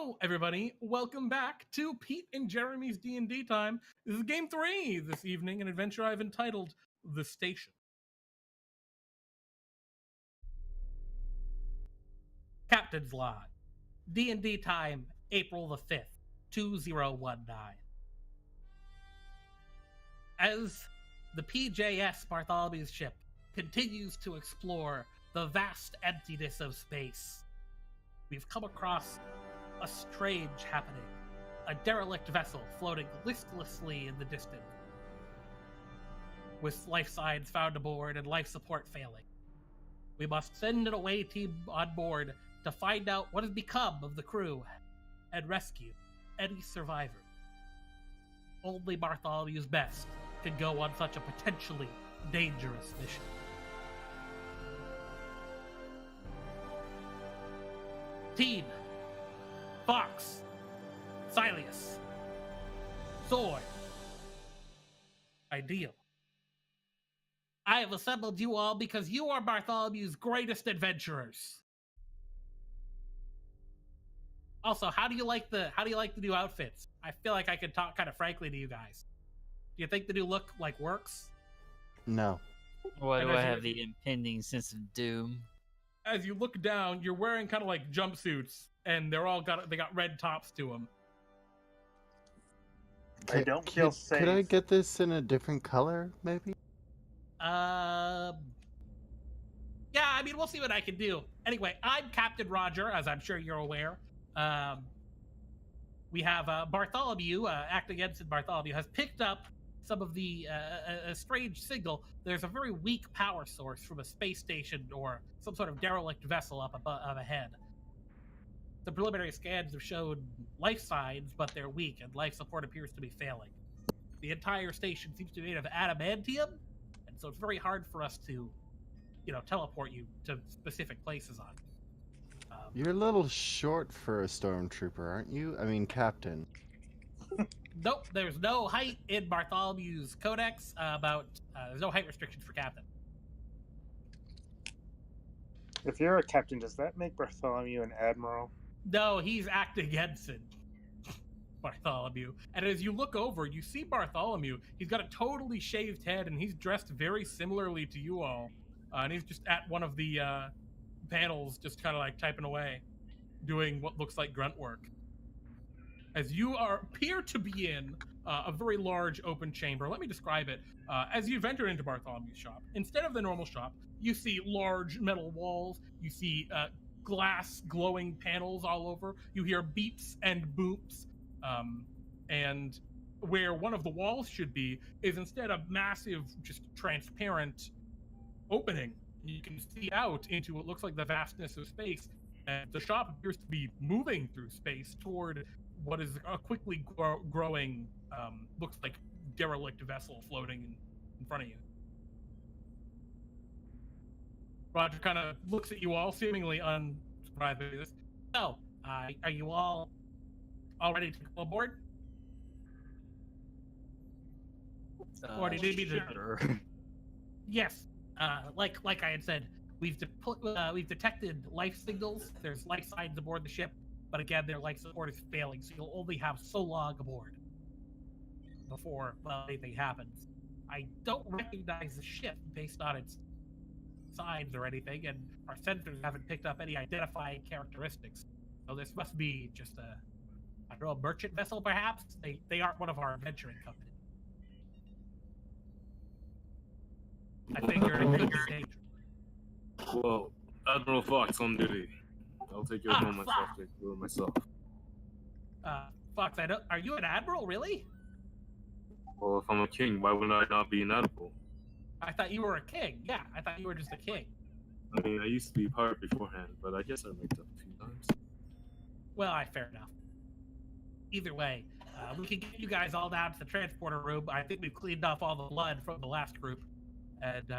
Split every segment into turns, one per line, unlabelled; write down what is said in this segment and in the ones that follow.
Hello, everybody. Welcome back to Pete and Jeremy's D&D Time. This is Game 3 this evening, an adventure I've entitled The Station. Captain's Log. D&D Time, April the 5th, 2019. As the PJS Bartholomew's ship continues to explore the vast emptiness of space, we've come across a strange happening. A derelict vessel floating listlessly in the distance, with life signs found aboard and life support failing. We must send an away team on board to find out what has become of the crew and rescue any survivor. Only Bartholomew's best can go on such a potentially dangerous mission. Team: Fawkes, Sylias, Sword, Ideal. I have assembled you all because you are Bartholomew's greatest adventurers. Also, how do you like the new outfits? I feel like I could talk kind of frankly to you guys. Do you think the new look works?
No.
Why do I have the impending sense of doom?
As you look down, you're wearing kind of like jumpsuits, and they got red tops to them.
I don't feel safe.
Could I get this in a different color, maybe?
Yeah, I mean, we'll see what I can do. Anyway, I'm Captain Roger, as I'm sure you're aware. We have Bartholomew, acting Ensign Bartholomew, has picked up some of the a strange signal. There's a very weak power source from a space station or some sort of derelict vessel up ahead. The preliminary scans have shown life signs, but they're weak, and life support appears to be failing. The entire station seems to be made of adamantium, and so it's very hard for us to, teleport you to specific places on.
You're a little short for a stormtrooper, aren't you? I mean, Captain.
Nope, there's no height in Bartholomew's codex there's no height restrictions for captain.
If you're a captain, does that make Bartholomew an admiral?
No, he's acting ensign, Bartholomew. And as you look over, you see Bartholomew. He's got a totally shaved head, and he's dressed very similarly to you all. And he's just at one of the panels, just kind of like typing away, doing what looks like grunt work. As you appear to be in a very large open chamber. Let me describe it. As you've entered into Bartholomew's shop, instead of the normal shop, you see large metal walls. You see glass glowing panels all over. You hear beeps and boops. And where one of the walls should be is instead a massive, just transparent opening. You can see out into what looks like the vastness of space. And the shop appears to be moving through space toward what is a quickly growing, looks like derelict vessel floating in front of you. Roger kind of looks at you all, seemingly unsurprised by this. So, are you all ready to go aboard? Or do you need me to? Yes. Like I had said, we've detected life signals. There's life signs aboard the ship, but again, their life support is failing, so you'll only have so long aboard before anything happens. I don't recognize the ship based on its signs or anything, and our sensors haven't picked up any identifying characteristics. So this must be just a merchant vessel, perhaps. They aren't one of our adventuring companies. I think you're in good danger.
Well, Admiral Fawkes on duty. I'll take care of myself.
Fawkes, are you an admiral, really?
Well, if I'm a king, why would I not be an admiral?
I thought you were a king. Yeah, I thought you were just a king.
I mean, I used to be a pirate beforehand, but I guess I ranked up a few times.
Well, fair enough. Either way, we can get you guys all down to the transporter room. I think we've cleaned off all the blood from the last group. And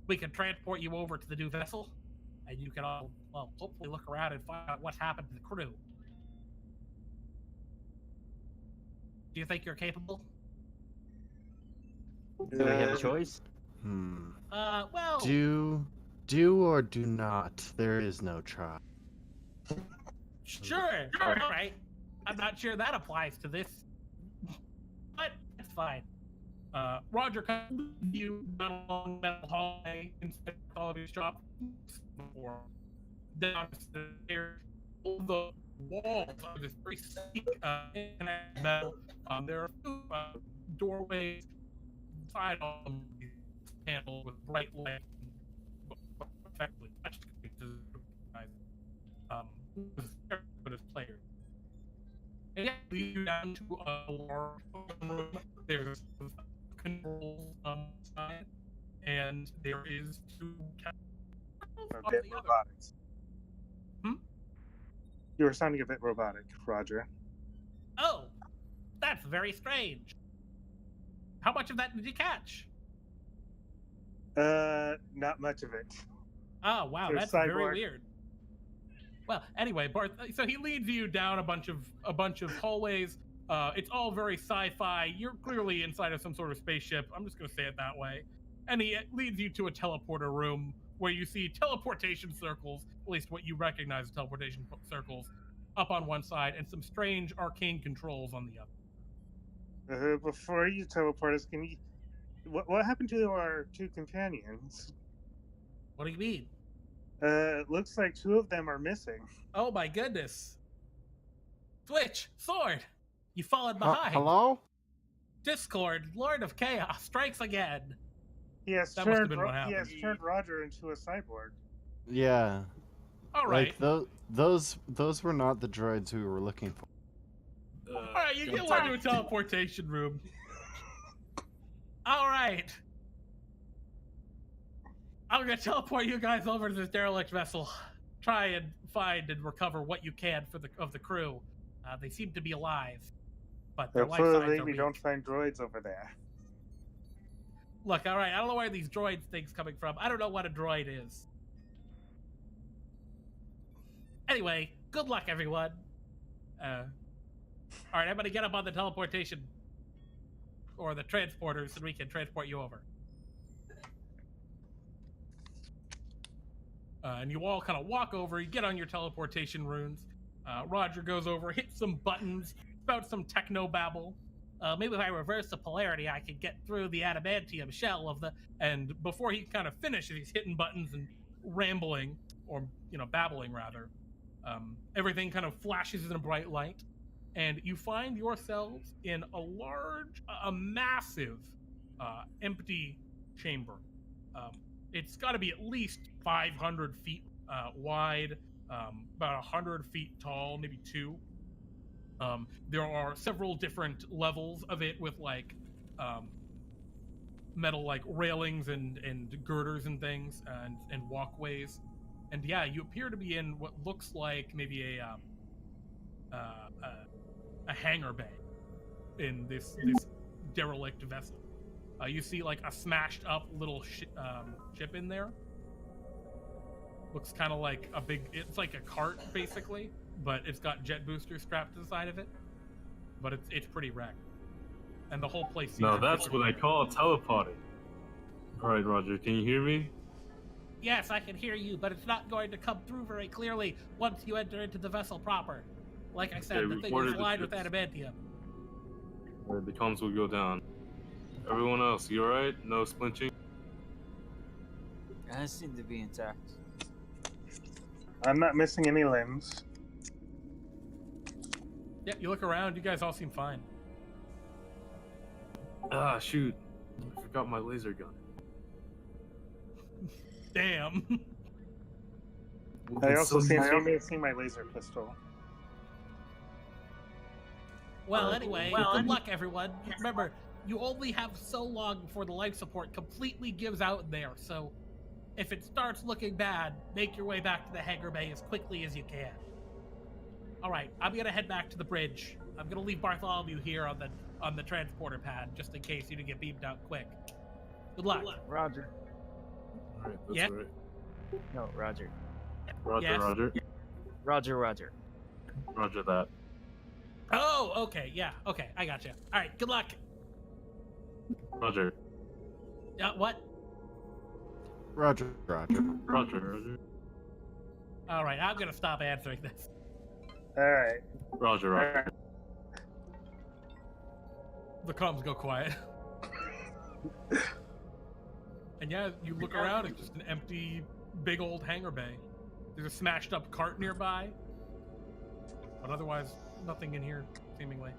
we can transport you over to the new vessel, and you can all, hopefully look around and find out what's happened to the crew. Do you think you're capable?
Do we have a choice?
Well...
Do or do not. There is no try.
Sure. All right. I'm not sure that applies to this, but it's fine. Roger comes with you down along the metal hallway inside of his shop. Down the stairs, all the walls are this very sleek metal. There are two doorways inside all of these panels with bright light, effectively touch screens but as players. And yeah, lead you down to a large room. There's controls on the side, and there is two
A bit robotic. You were sounding a bit robotic, Roger.
Oh, that's very strange. How much of that did you catch?
Not much of it.
Oh wow,
They're
that's
cyborg.
very weird. Well, anyway, Barth. So he leads you down a bunch of hallways. It's all very sci-fi. You're clearly inside of some sort of spaceship. I'm just gonna say it that way. And he leads you to a teleporter room where you see teleportation circles, at least what you recognize as teleportation circles, up on one side, and some strange arcane controls on the other.
Before you teleport us, can you... What happened to our two companions?
What do you mean?
It looks like two of them are missing.
Oh my goodness. Switch, sword, you fallen behind.
Hello?
Discord, Lord of Chaos, strikes again.
He has
That must have
turned
been what happened.
Roger into a cyborg.
Yeah.
All right.
Like those were not the droids we were looking for.
All right, you get one to a teleportation room. All right. I'm gonna teleport you guys over to this derelict vessel. Try and find and recover what you can of the crew. They seem to be alive, but their life signs
Hopefully
are
we
weak.
don't find droids over there.
Look, all right. I don't know where these droids things coming from. I don't know what a droid is. Anyway, good luck, everyone. All right, I'm gonna get up on the teleportation or the transporters, and we can transport you over. And you all kind of walk over. You get on your teleportation runes. Roger goes over, hits some buttons, spouts some techno babble. Maybe if I reverse the polarity, I could get through the adamantium shell of the. And before he kind of finishes, he's hitting buttons and rambling, or babbling rather. Everything kind of flashes in a bright light, and you find yourselves in a massive, empty chamber. It's got to be at least 500 feet wide, about 100 feet tall, maybe 2. There are several different levels of it with metal railings and girders and things and walkways. And yeah, you appear to be in what looks like maybe a hangar bay in this derelict vessel. You see a smashed up little ship in there. Looks kind of like it's like a cart basically, but it's got jet boosters strapped to the side of it. But it's pretty wrecked, and the whole place seems.
No, that's what I call teleporting. All right, Roger, can you hear me?
Yes, I can hear you, but it's not going to come through very clearly once you enter into the vessel proper. Like I said, the thing is lined with adamantium.
The comms will go down. Everyone else, you alright? No splinching?
I seem to be intact.
I'm not missing any limbs.
Yeah, you look around, you guys all seem fine.
Ah, shoot. I forgot my laser gun.
Damn.
I also seem to be missing my laser pistol.
Well, anyway, good luck, everyone. Remember, you only have so long before the life support completely gives out there, so if it starts looking bad, make your way back to the hangar bay as quickly as you can. All right, I'm gonna head back to the bridge. I'm gonna leave Bartholomew here on the transporter pad just in case you didn't get beamed out quick. Good luck.
Roger.
Alright, that's
Yeah?
right.
No, Roger.
Roger,
Yes?
Roger.
Roger.
Roger that.
Oh, okay, yeah, okay, I gotcha. All right, good luck.
Roger.
What?
Roger.
Roger.
All right, I'm gonna stop answering this.
All right.
Roger,
All
Roger.
right.
The comms go quiet. And yeah, you look around, it's just an empty, big old hangar bay. There's a smashed up cart nearby. But otherwise, nothing in here, seemingly.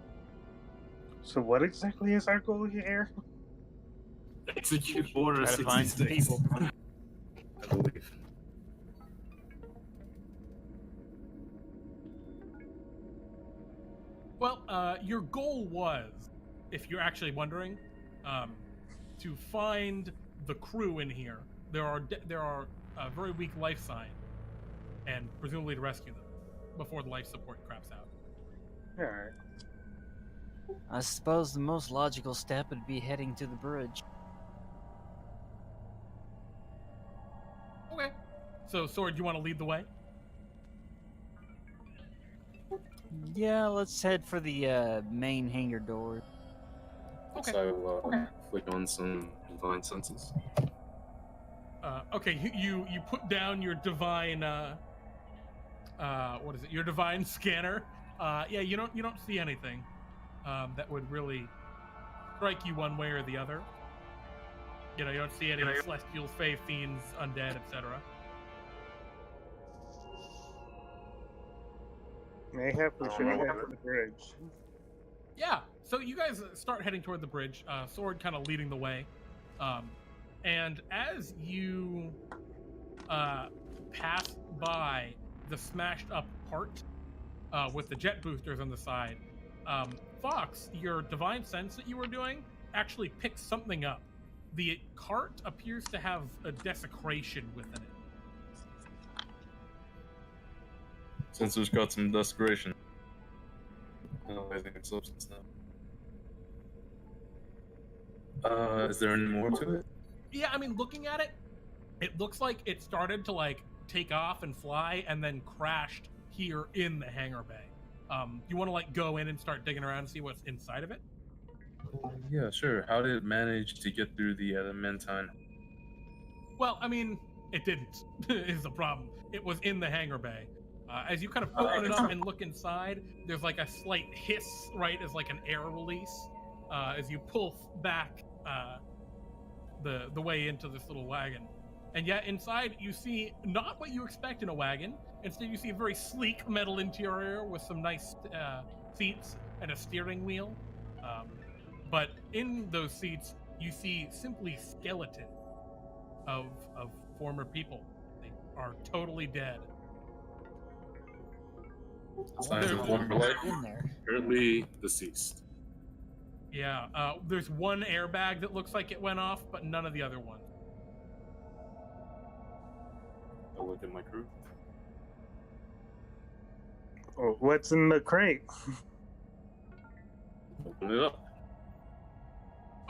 So what exactly is our goal here?
Execute order
Try to find some
66.
people.
I believe.
Well, your goal was, if you're actually wondering, to find the crew in here. There are a very weak life sign, and presumably to rescue them before the life support craps out.
All right.
I suppose the most logical step would be heading to the bridge.
Okay. So, Sword, you want to lead the way?
Yeah, let's head for the main hangar door.
Okay.
So flick on some divine senses.
Okay. You put down your divine what is it? Your divine scanner. Yeah, you don't see anything that would really strike you one way or the other. You know, you don't see any celestials, fae, fiends, undead, etc.
Mayhap we should head for the bridge.
Yeah. So you guys start heading toward the bridge. Sword kind of leading the way, and as you pass by the smashed up part with the jet boosters on the side, Fawkes, your divine sense that you were doing actually picks something up. The cart appears to have a desecration within it.
Sensor's got some desecration. I think it's substance now. Is there any more to it?
Yeah, I mean, looking at it, it looks like it started to like take off and fly, and then crashed here in the hangar bay. You want to like go in and start digging around and see what's inside of it?
Yeah, sure. How did it manage to get through the adamantine?
Well, I mean, it didn't. Is the problem? It was in the hangar bay. As you kind of open it up and look inside, there's like a slight hiss, right, as like an air release, as you pull back the way into this little wagon. And yet inside you see not what you expect in a wagon. Instead, you see a very sleek metal interior with some nice seats and a steering wheel. But in those seats, you see simply skeleton of former people. They are totally dead.
Signs of former life.
In there.
Currently deceased.
Yeah, there's one airbag that looks like it went off, but none of the other ones.
I'll look at my crew.
Oh, what's in the crate?
Open it up.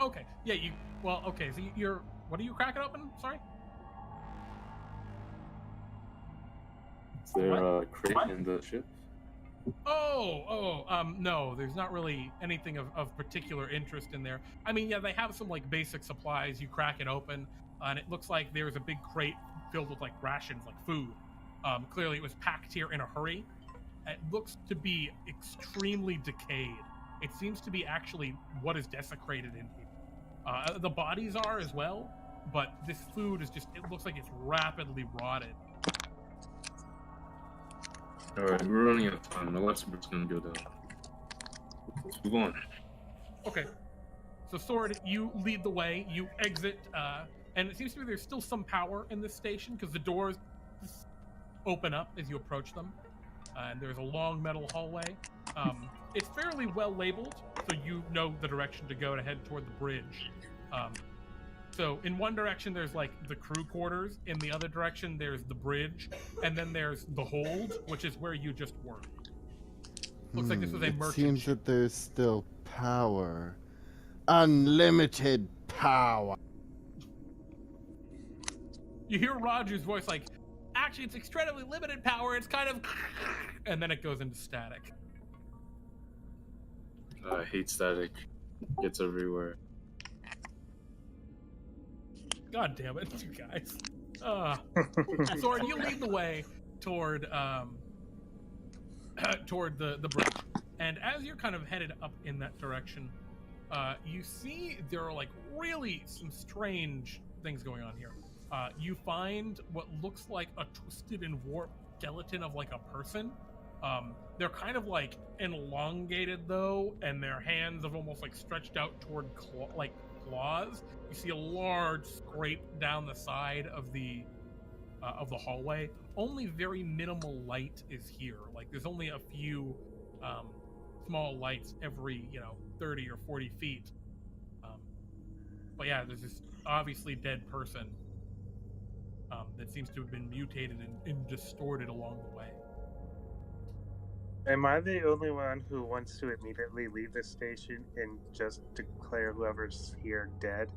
Okay, yeah, okay, so you're, what are you cracking open? Sorry?
Is there a crate in the ship?
No, there's not really anything of particular interest in there. I mean, yeah, they have some like basic supplies. You crack it open, and it looks like there's a big crate filled with like rations, like food. Clearly it was packed here in a hurry. It looks to be extremely decayed. It seems to be actually what is desecrated in here. The bodies are as well, but this food is just, it looks like it's rapidly rotted.
Alright, we're running out of time. The life support's gonna go down. Let's move on.
Okay. So, Sword, you lead the way. You exit, and it seems to be there's still some power in this station because the doors open up as you approach them, and there's a long metal hallway. It's fairly well labeled, so you know the direction to go to head toward the bridge. So in one direction, there's like the crew quarters. In the other direction, there's the bridge. And then there's the hold, which is where you just were. Looks like this was a merchant
It seems
ship.
that there's still power. Unlimited power.
You hear Roger's voice like, actually, it's extremely limited power. It's kind of... And then it goes into static.
I hate static. Gets everywhere.
God damn it, you guys. Sword, you lead the way toward toward the bridge. And as you're kind of headed up in that direction, you see there are like really some strange things going on here. You find what looks like a twisted and warped skeleton of like a person. They're kind of like elongated though, and their hands have almost like stretched out toward claws. You see a large scrape down the side of the hallway. Only very minimal light is here. Like there's only a few small lights every 30 or 40 feet. But yeah, there's this obviously dead person that seems to have been mutated and distorted along the way.
Am I the only one who wants to immediately leave this station and just declare whoever's here dead?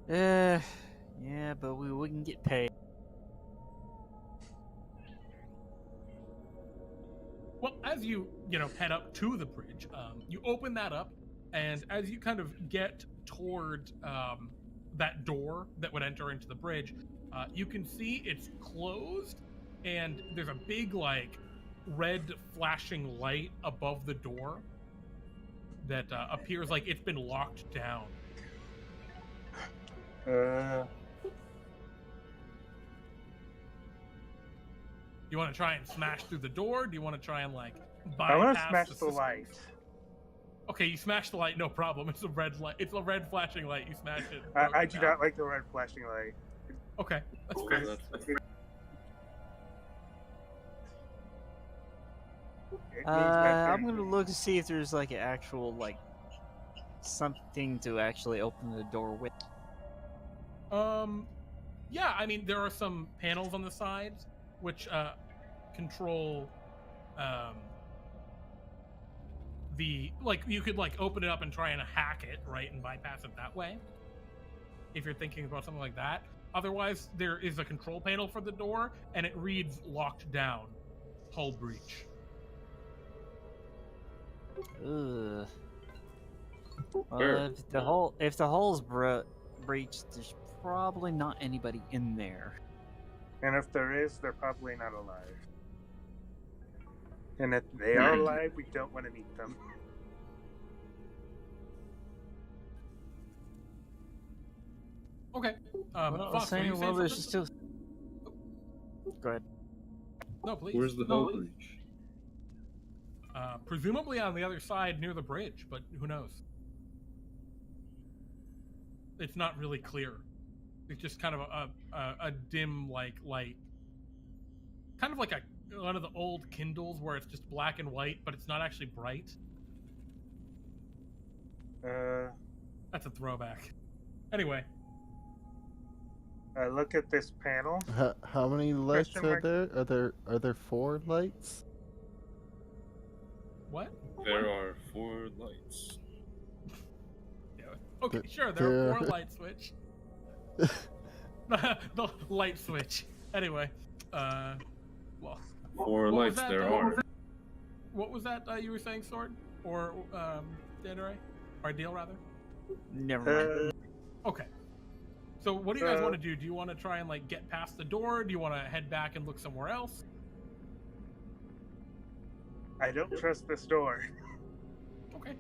Yeah, but we wouldn't get paid.
Well, as you head up to the bridge, you open that up, and as you kind of get toward that door that would enter into the bridge, you can see it's closed, and there's a big like red flashing light above the door that appears like it's been locked down. You want to try and smash through the door? Do you want to try and like bypass?
I want to smash the
systems?
light.
Okay, you smash the light, no problem. It's a red light. It's a red flashing light. You smash it.
I do not like the red flashing light.
Okay, that's
Oh,
fair.
that's fair.
It means bad
I'm
things.
gonna look to see if there's like an actual like something to actually open the door with.
Yeah, I mean there are some panels on the sides which control the you could like open it up and try and hack it, right, and bypass it that way. If you're thinking about something like that. Otherwise, there is a control panel for the door, and it reads "locked down, hull breach."
Ugh. Well,
Sure.
if the hull's breached, there's probably not anybody in there.
And if there is, they're probably not alive. And if they are alive, we don't want to meet them.
Okay.
Well,
Fawkes, were you saying
there's
something?
still. Go ahead.
No, please.
Where's the hull breach?
Presumably on the other side near the bridge, but who knows? It's not really clear. It's just kind of a dim light, kind of like one of the old Kindles where it's just black and white, but it's not actually bright. That's a throwback. Anyway,
Look at this panel.
How many lights
Question
are
mark.
there? Are there 4 lights?
what?
There are 4 lights.
Yeah. Okay,
Th-
sure. There are 4
there-
light switch. The light switch. Anyway, well,
4
What was
lights
that,
there
though?
are.
what was that you were saying, Sword? Or Deadray? Or Deal, rather?
Never mind.
Okay. So what do you guys want to do? Do you want to try and like get past the door? Do you want to head back and look somewhere else?
I don't trust this door.
Okay,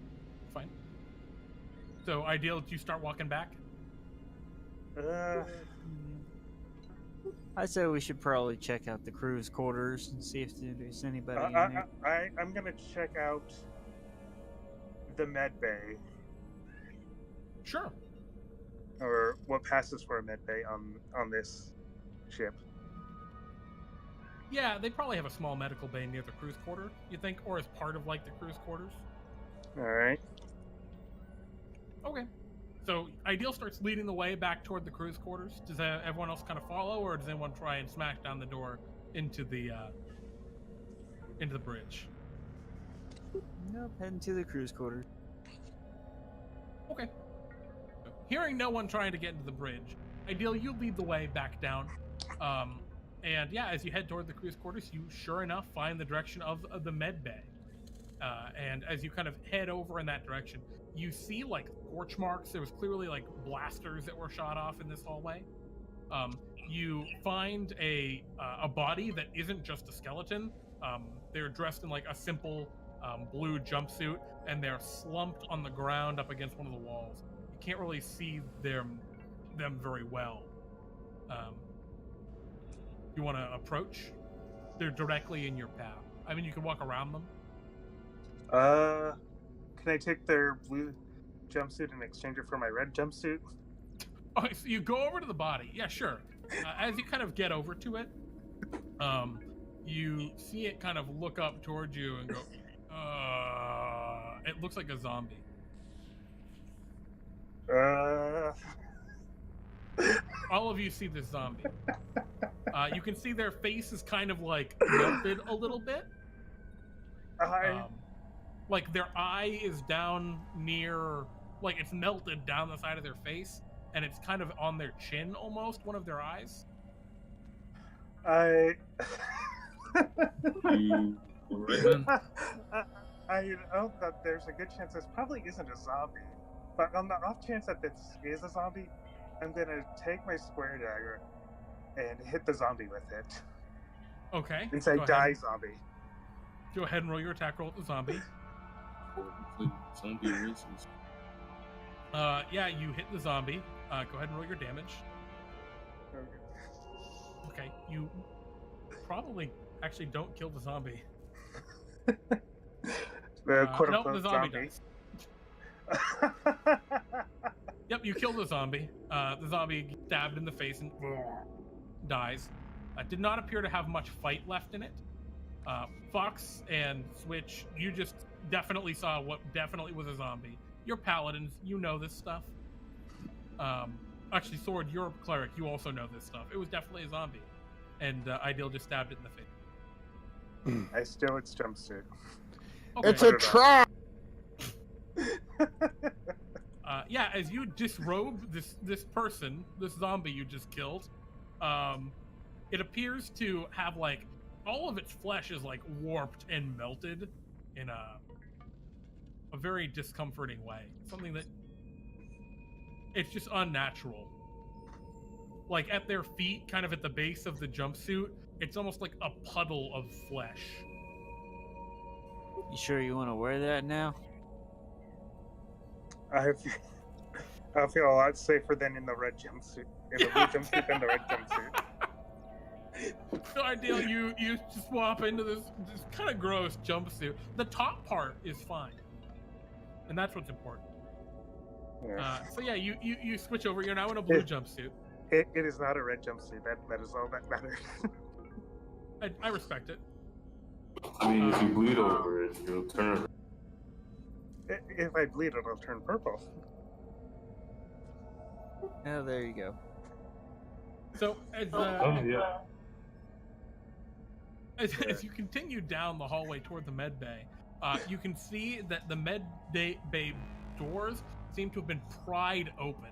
fine. So ideal, do you start walking back?
I'd say we should probably check out the crew's quarters and see if there's anybody in there.
I'm gonna check out the med bay,
Sure.
or what passes for a med bay on this ship.
Yeah, they probably have a small medical bay near the crew's quarter, you think, or as part of like the crew's quarters.
All right.
Okay. So Ideal starts leading the way back toward the crew's quarters. Does everyone else kind of follow, or does anyone try and smash down the door into the bridge?
Nope, heading to the crew's quarters.
Okay. So, hearing no one trying to get into the bridge, Ideal, you lead the way back down. And yeah, as you head toward the crew's quarters, you sure enough find the direction of the med bay. And as you kind of head over in that direction, you see like scorch marks. There was clearly like blasters that were shot off in this hallway. you find a body that isn't just a skeleton. They're dressed in like a simple blue jumpsuit, and they're slumped on the ground up against one of the walls. You can't really see them very well. You want to approach? They're directly in your path. I mean, you can walk around them.
Can I take their blue jumpsuit and exchange it for my red jumpsuit?
Oh, so you go over to the body. Yeah, sure. As you kind of get over to it, you see it kind of look up towards you and go, it looks like a zombie. All of you see this zombie. You can see their face is kind of like melted a little bit. Like their eye is down near, like it's melted down the side of their face, and it's kind of on their chin almost, one of their eyes.
I
You
know that there's a good chance this probably isn't a zombie, but on the off chance that this is a zombie, I'm gonna take my square dagger and hit the zombie with it.
Okay.
And say,
go
die,
ahead.
zombie.
Go ahead and roll your attack roll at the zombie.
Zombie races.
Yeah, you hit the zombie. Go ahead and roll your damage. Okay, you probably actually don't kill the zombie.
The quote
nope,
unquote
the zombie
zombie.
dies. Yep, you kill the zombie. The zombie stabbed in the face and dies. Did not appear to have much fight left in it. Fawkes and Switch, you just definitely saw what definitely was a zombie. You're paladins, you know this stuff. Actually, Sword, you're a cleric, you also know this stuff. It was definitely a zombie. And Ideal just stabbed it in the face.
I steal its jumpsuit.
Okay.
It's a trap!
Yeah, as you disrobe this person, this zombie you just killed, it appears to have like all of its flesh is like warped and melted in a very discomforting way. Something that it's just unnatural. Like at their feet, kind of at the base of the jumpsuit, it's almost like a puddle of flesh.
You sure you want to wear that now?
I feel a lot safer than in the red jumpsuit. In the blue jumpsuit than the red jumpsuit.
So Ideal, you swap into this kind of gross jumpsuit. The top part is fine, and that's what's important.
Yeah.
So yeah, you switch over. You're now in a blue jumpsuit.
It is not a red jumpsuit. That is all that matters.
I respect it.
I mean, if you bleed over it, you'll turn.
If I bleed, it'll turn purple.
Oh, there you go.
So as
Yeah.
as you continue down the hallway toward the med bay, you can see that the med bay doors seem to have been pried open.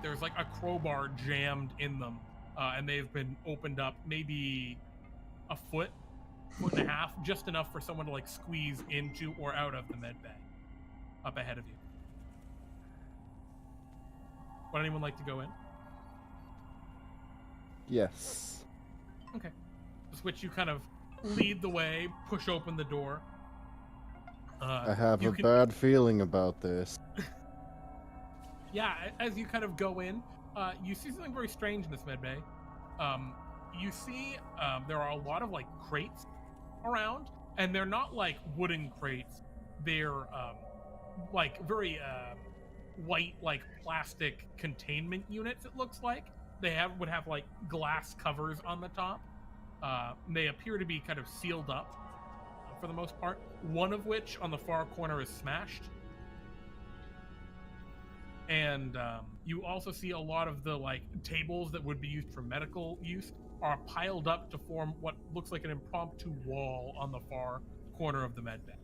There's like a crowbar jammed in them, and they've been opened up maybe a foot and a half, just enough for someone to like squeeze into or out of the med bay up ahead of you. Would anyone like to go in?
Yes.
Okay. Switch, you kind of lead the way, push open the door.
I have a bad feeling about this.
Yeah, as you kind of go in, you see something very strange in this med bay. You see there are a lot of like crates around, and they're not like wooden crates. They're like very white, like plastic containment units. It looks like they would have like glass covers on the top. They appear to be kind of sealed up for the most part. One of which on the far corner is smashed. And you also see a lot of the like tables that would be used for medical use are piled up to form what looks like an impromptu wall on the far corner of the med bay,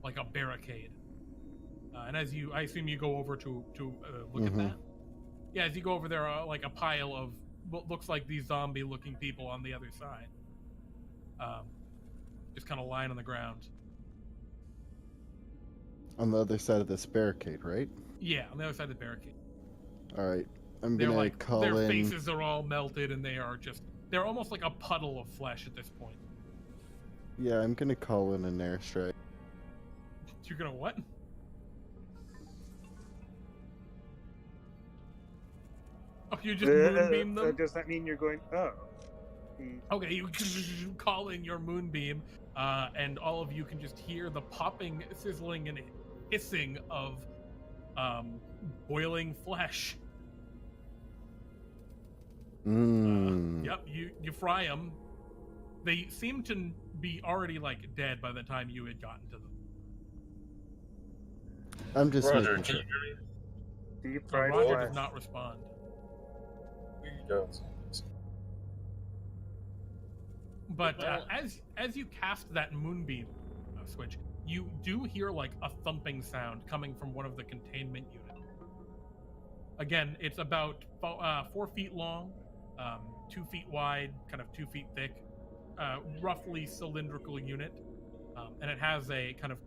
like a barricade. And as I assume you go over to look at that. Yeah, as you go over there, like a pile of what looks like these zombie-looking people on the other side, just kind of lying on the ground.
On the other side of this barricade, right?
Yeah, on the other side of the barricade.
All right. I'm
They're
gonna
like
call
their
in.
faces are all melted, and they're almost like a puddle of flesh at this point.
Yeah, I'm gonna call in an airstrike.
You're gonna what? Oh, you just moonbeam them?
Does that mean you're going? Oh.
Okay, you call in your moonbeam, and all of you can just hear the popping, sizzling, and hissing of boiling flesh. Yep, you fry them. They seem to be already like dead by the time you had gotten to them.
I'm just
Roger,
making
can
sure.
you hear me?
Deep
So
fried
Roger
flesh.
does not respond.
We don't.
But as you cast that moonbeam switch, you do hear like a thumping sound coming from one of the containment units. Again, it's about 4 feet long, 2 feet wide, kind of 2 feet thick, roughly cylindrical unit, and it has a kind of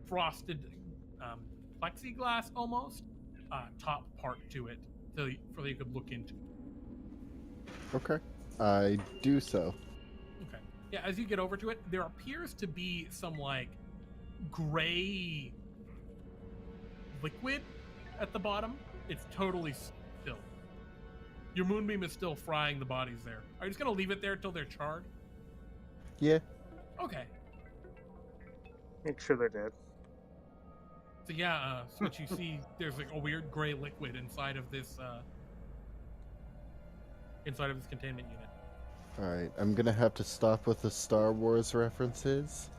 frosted plexiglass almost top part to it, so you could look into it.
Okay, I do so.
Okay. Yeah, as you get over to it, there appears to be some like gray liquid at the bottom. It's totally still. Your moonbeam is still frying the bodies there. Are you just gonna leave it there till they're charred?
Yeah.
Okay.
Make sure they're dead.
So yeah, Switch, you see there's like a weird gray liquid inside of this containment unit.
Alright, I'm gonna have to stop with the Star Wars references.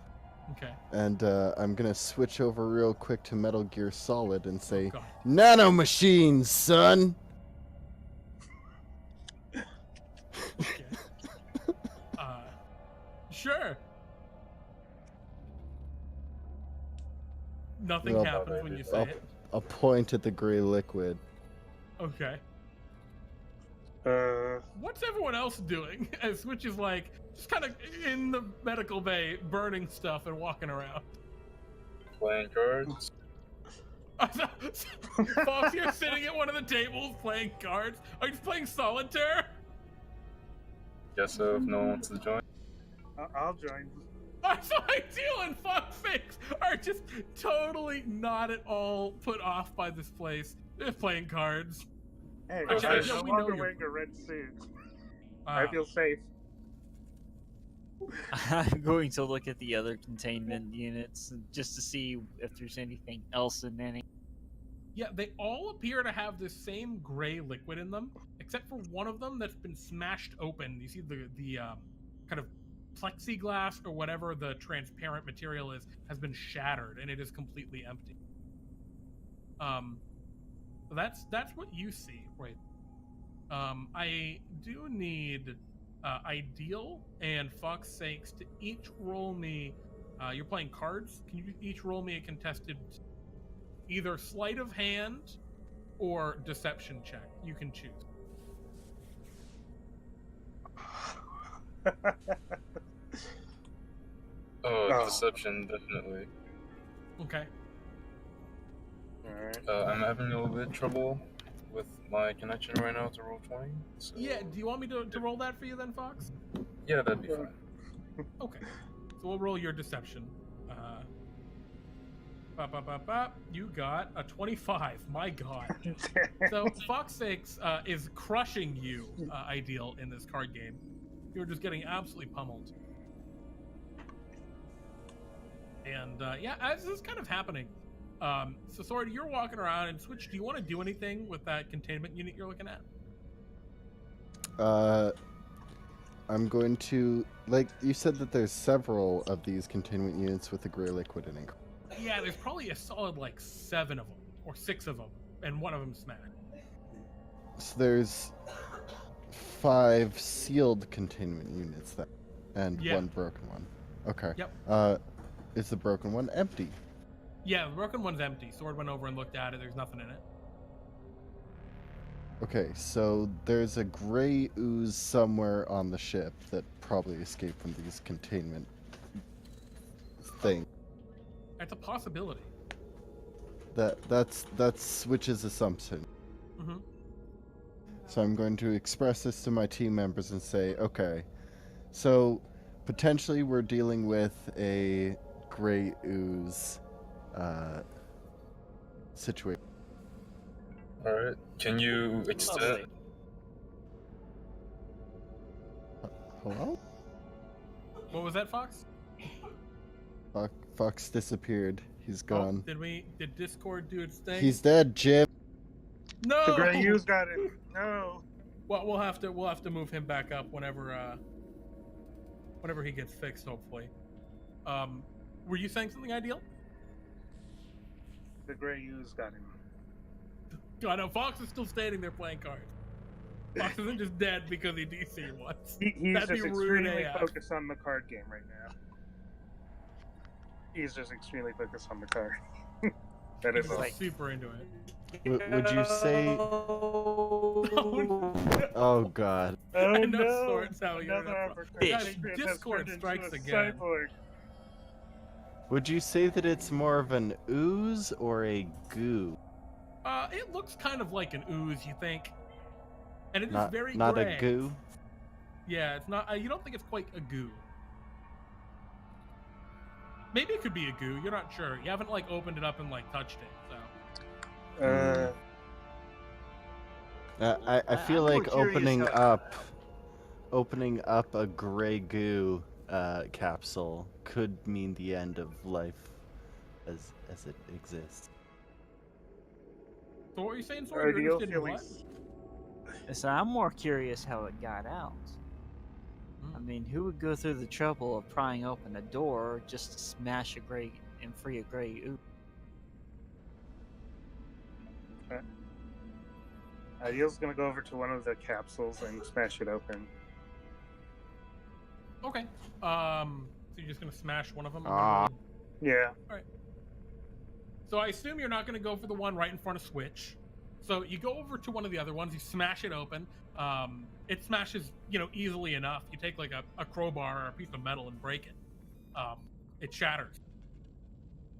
Okay.
And I'm gonna switch over real quick to Metal Gear Solid and say,
God.
Nano machines, son!
Okay. Sure. Nothing
Well,
happens when you say it.
I'll point at the gray liquid.
Okay.
Uh,
What's everyone else doing? As Switch is like just kind of in the medical bay, burning stuff and walking around.
Playing cards.
Fawkes, you're sitting at one of the tables playing cards. Are you playing solitaire?
Guess so if no one wants to join.
I'll join.
So Ideal and Fawkes are just totally not at all put off by this place. They're playing cards.
Hey,
Okay,
I'm
so
no
we know
longer
you're-
wearing a red suit. I feel safe.
I'm going to look at the other containment units just to see if there's anything else in any.
Yeah, they all appear to have this same gray liquid in them, except for one of them that's been smashed open. You see the kind of plexiglass or whatever the transparent material is has been shattered, and it is completely empty. That's what you see. Wait, I do need Ideal and Fawkes sakes to each roll me. You're playing cards. Can you each roll me a contested, either sleight of hand or deception check? You can choose.
Oh, deception, definitely.
Okay.
Alright.
I'm having a little bit of trouble with my connection right now to roll 20. So...
Yeah. Do you want me to roll that for you then, Fawkes?
Yeah, that'd be fine.
Okay. So we'll roll your deception. You got a 25. My God. So Fawkes sakes is crushing you, Ideal, in this card game. You're just getting absolutely pummeled. And yeah, as this is kind of happening. So Sword, you're walking around, and Switch, do you want to do anything with that containment unit you're looking at?
I'm going to, like, you said that there's several of these containment units with the gray liquid in it.
Yeah, there's probably a solid like 7 of them, or 6 of them, and one of them smacked.
So there's 5 sealed containment units then, and
Yeah.
1 broken one. Okay.
Yep.
Is the broken one empty?
Yeah, the broken one's empty. Sword went over and looked at it. There's nothing in it.
Okay, so there's a gray ooze somewhere on the ship that probably escaped from these containment things.
That's a possibility.
That's Switch's assumption.
Mm-hmm.
So I'm going to express this to my team members and say, okay, so potentially we're dealing with a gray ooze situation.
Alright, can you extend?
Lovely.
Hello?
What was that, Fox?
Fox disappeared. He's
Oh,
gone.
did Discord do its thing?
He's dead, Jim.
no.
The gray ooze got it. No.
Well, we'll have to move him back up whenever he gets fixed, hopefully. Were you saying something, Ideal?
The gray ooze got him.
I know Fox is still standing there playing cards. Fox isn't just dead because he DC'd once.
He's
That'd
just
be rude
extremely
AF.
focused on the card game right now. He's just extremely focused on the card. That is
He's
all.
like super into it.
Would you say? Oh God.
Oh
I know
no!
Sword's how you're
Another
up.
uppercut.
Bitch.
Guys,
Patriot has
Discord
turned
strikes
into a
again.
cyborg.
Would you say that it's more of an ooze or a goo?
It looks kind of like an ooze, you think, and it is
Not
very
not
gray.
a goo.
Yeah, it's not. You don't think it's quite a goo. Maybe it could be a goo. You're not sure. You haven't like opened it up and like touched it. So
I feel
I'm
like
more curious
opening up a gray goo capsule could mean the end of life as it exists.
what are you saying, Sword? You're
Ideal
interested in what?
feelings.
So I'm more curious how it got out. I mean, who would go through the trouble of prying open a door just to smash a gray and free a gray ooze?
Ideal's gonna go over to one of the capsules and smash it open.
Okay. So you're just gonna smash one of them?
Ah.
Yeah.
So I assume you're not gonna go for the one right in front of Switch. So you go over to one of the other ones. You smash it open. It smashes, easily enough. You take like a crowbar or a piece of metal and break it. It shatters.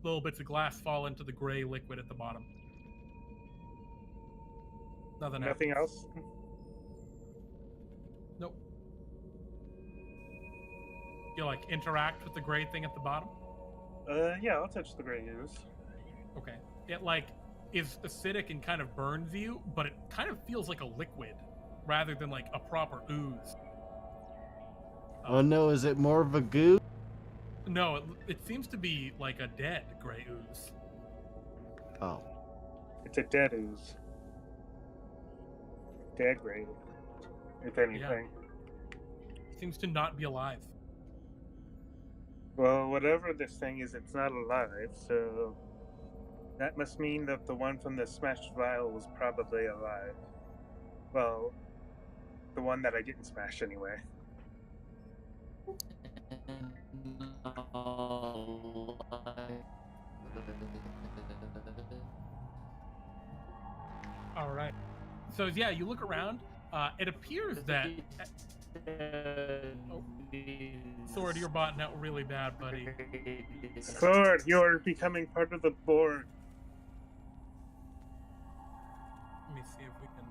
Little bits of glass fall into the gray liquid at the bottom.
Nothing else?
Nope. You like interact with the gray thing at the bottom?
Yeah, I'll touch the gray ooze.
Okay. It like is acidic and kind of burns you, but it kind of feels like a liquid rather than like a proper ooze.
Oh no, is it more of a goo?
No, it seems to be like a dead gray ooze.
Oh.
It's a dead ooze. Dead gray, if anything.
Seems to not be alive.
Well, whatever this thing is, it's not alive, so that must mean that the one from the smashed vial was probably alive. Well, the one that I didn't smash anyway.
All right. So yeah, you look around. It appears that. Oh. Sword, you're botting out really bad, buddy.
Sword, you're becoming part of the board.
Let me see if we can.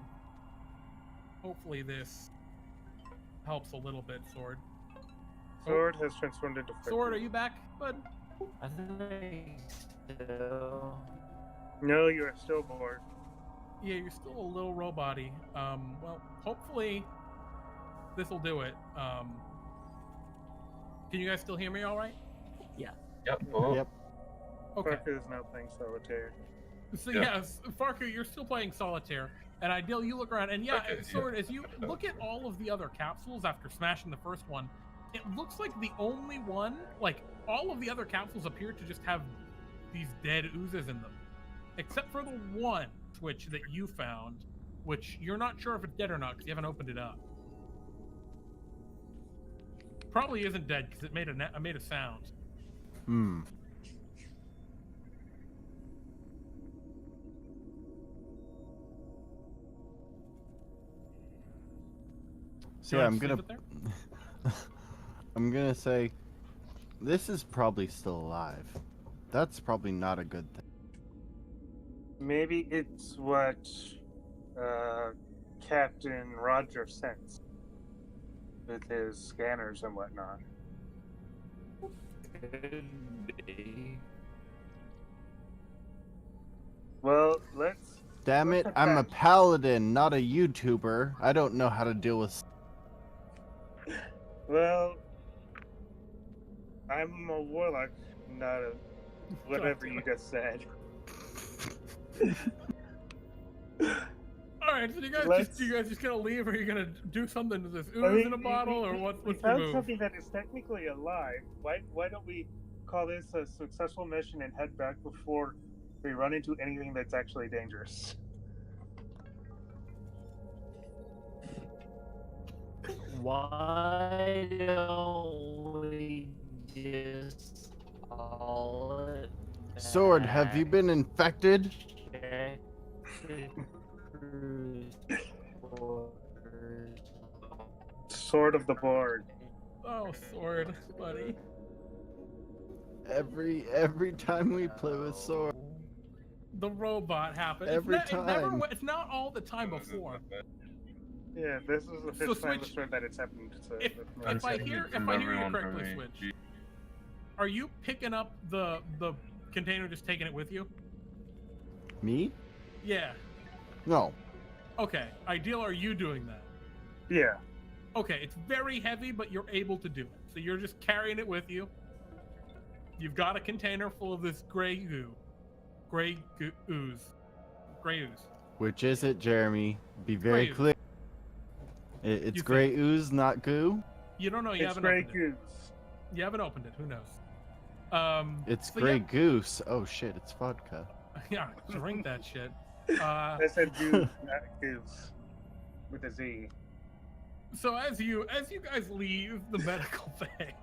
Hopefully this helps a little bit, Sword.
Sword has transformed into
Sword, are you back, bud?
I think so.
No, you are still bored.
Yeah, you're still a little robot-y. Well, hopefully this will do it. Can you guys still hear me all right?
Yep. Oh.
Yep.
Okay.
Farku is now playing solitaire.
So
Yeah.
yes, Farku, you're still playing solitaire. And Ideal, you look around, and yeah,
Okay,
Sword, as you look at all of the other capsules after smashing the first one, it looks like the only one, like, all of the other capsules appear to just have these dead oozes in them. Except for the one switch that you found, which you're not sure if it's dead or not, because you haven't opened it up. Probably isn't dead, because it made a sound.
Hmm. So
You
yeah,
wanna
I'm gonna
just leave it there?
I'm gonna say this is probably still alive. That's probably not a good thing.
Maybe it's what Captain Roger sent with his scanners and whatnot.
Could be.
Well, let's.
Damn it, I'm a paladin, not a YouTuber. I don't know how to deal with.
Well, I'm a warlock, not a. Whatever you just said.
All right, so do you guys just gonna leave, or are you gonna do something to this ooze in a bottle, or what's
we
the
found
move?
something that is technically alive. Why don't we call this a successful mission and head back before we run into anything that's actually dangerous?
Why don't we just call it
Sword, have you
back?
been infected?
Check the cruise orders.
Sword of the board.
Oh, sword, buddy.
Every time we play with sword.
The robot happened.
Every
It's
time.
it's not all the time before.
Yeah, this is the
So
first time
Switch-
that it's happened. To
If I hear you correctly, Switch, are you picking up the container, just taking it with you?
Me?
Yeah.
No.
Okay. Ideal, are you doing that?
Yeah.
Okay, it's very heavy, but you're able to do it. So you're just carrying it with you. You've got a container full of this gray goo. Gray ooze. Gray ooze.
Which is it, Jeremy? Be very
Gray ooze.
clear. It's
You
gray
think-
ooze, not goo.
You don't know. You
It's
haven't
Grey
opened it.
Goose.
You haven't opened it. Who knows?
It's
so
gray
yeah.
goose. Oh shit, it's vodka.
Yeah, drink that shit.
I said goose, not goose. With a Z.
So as you guys leave the medical bay,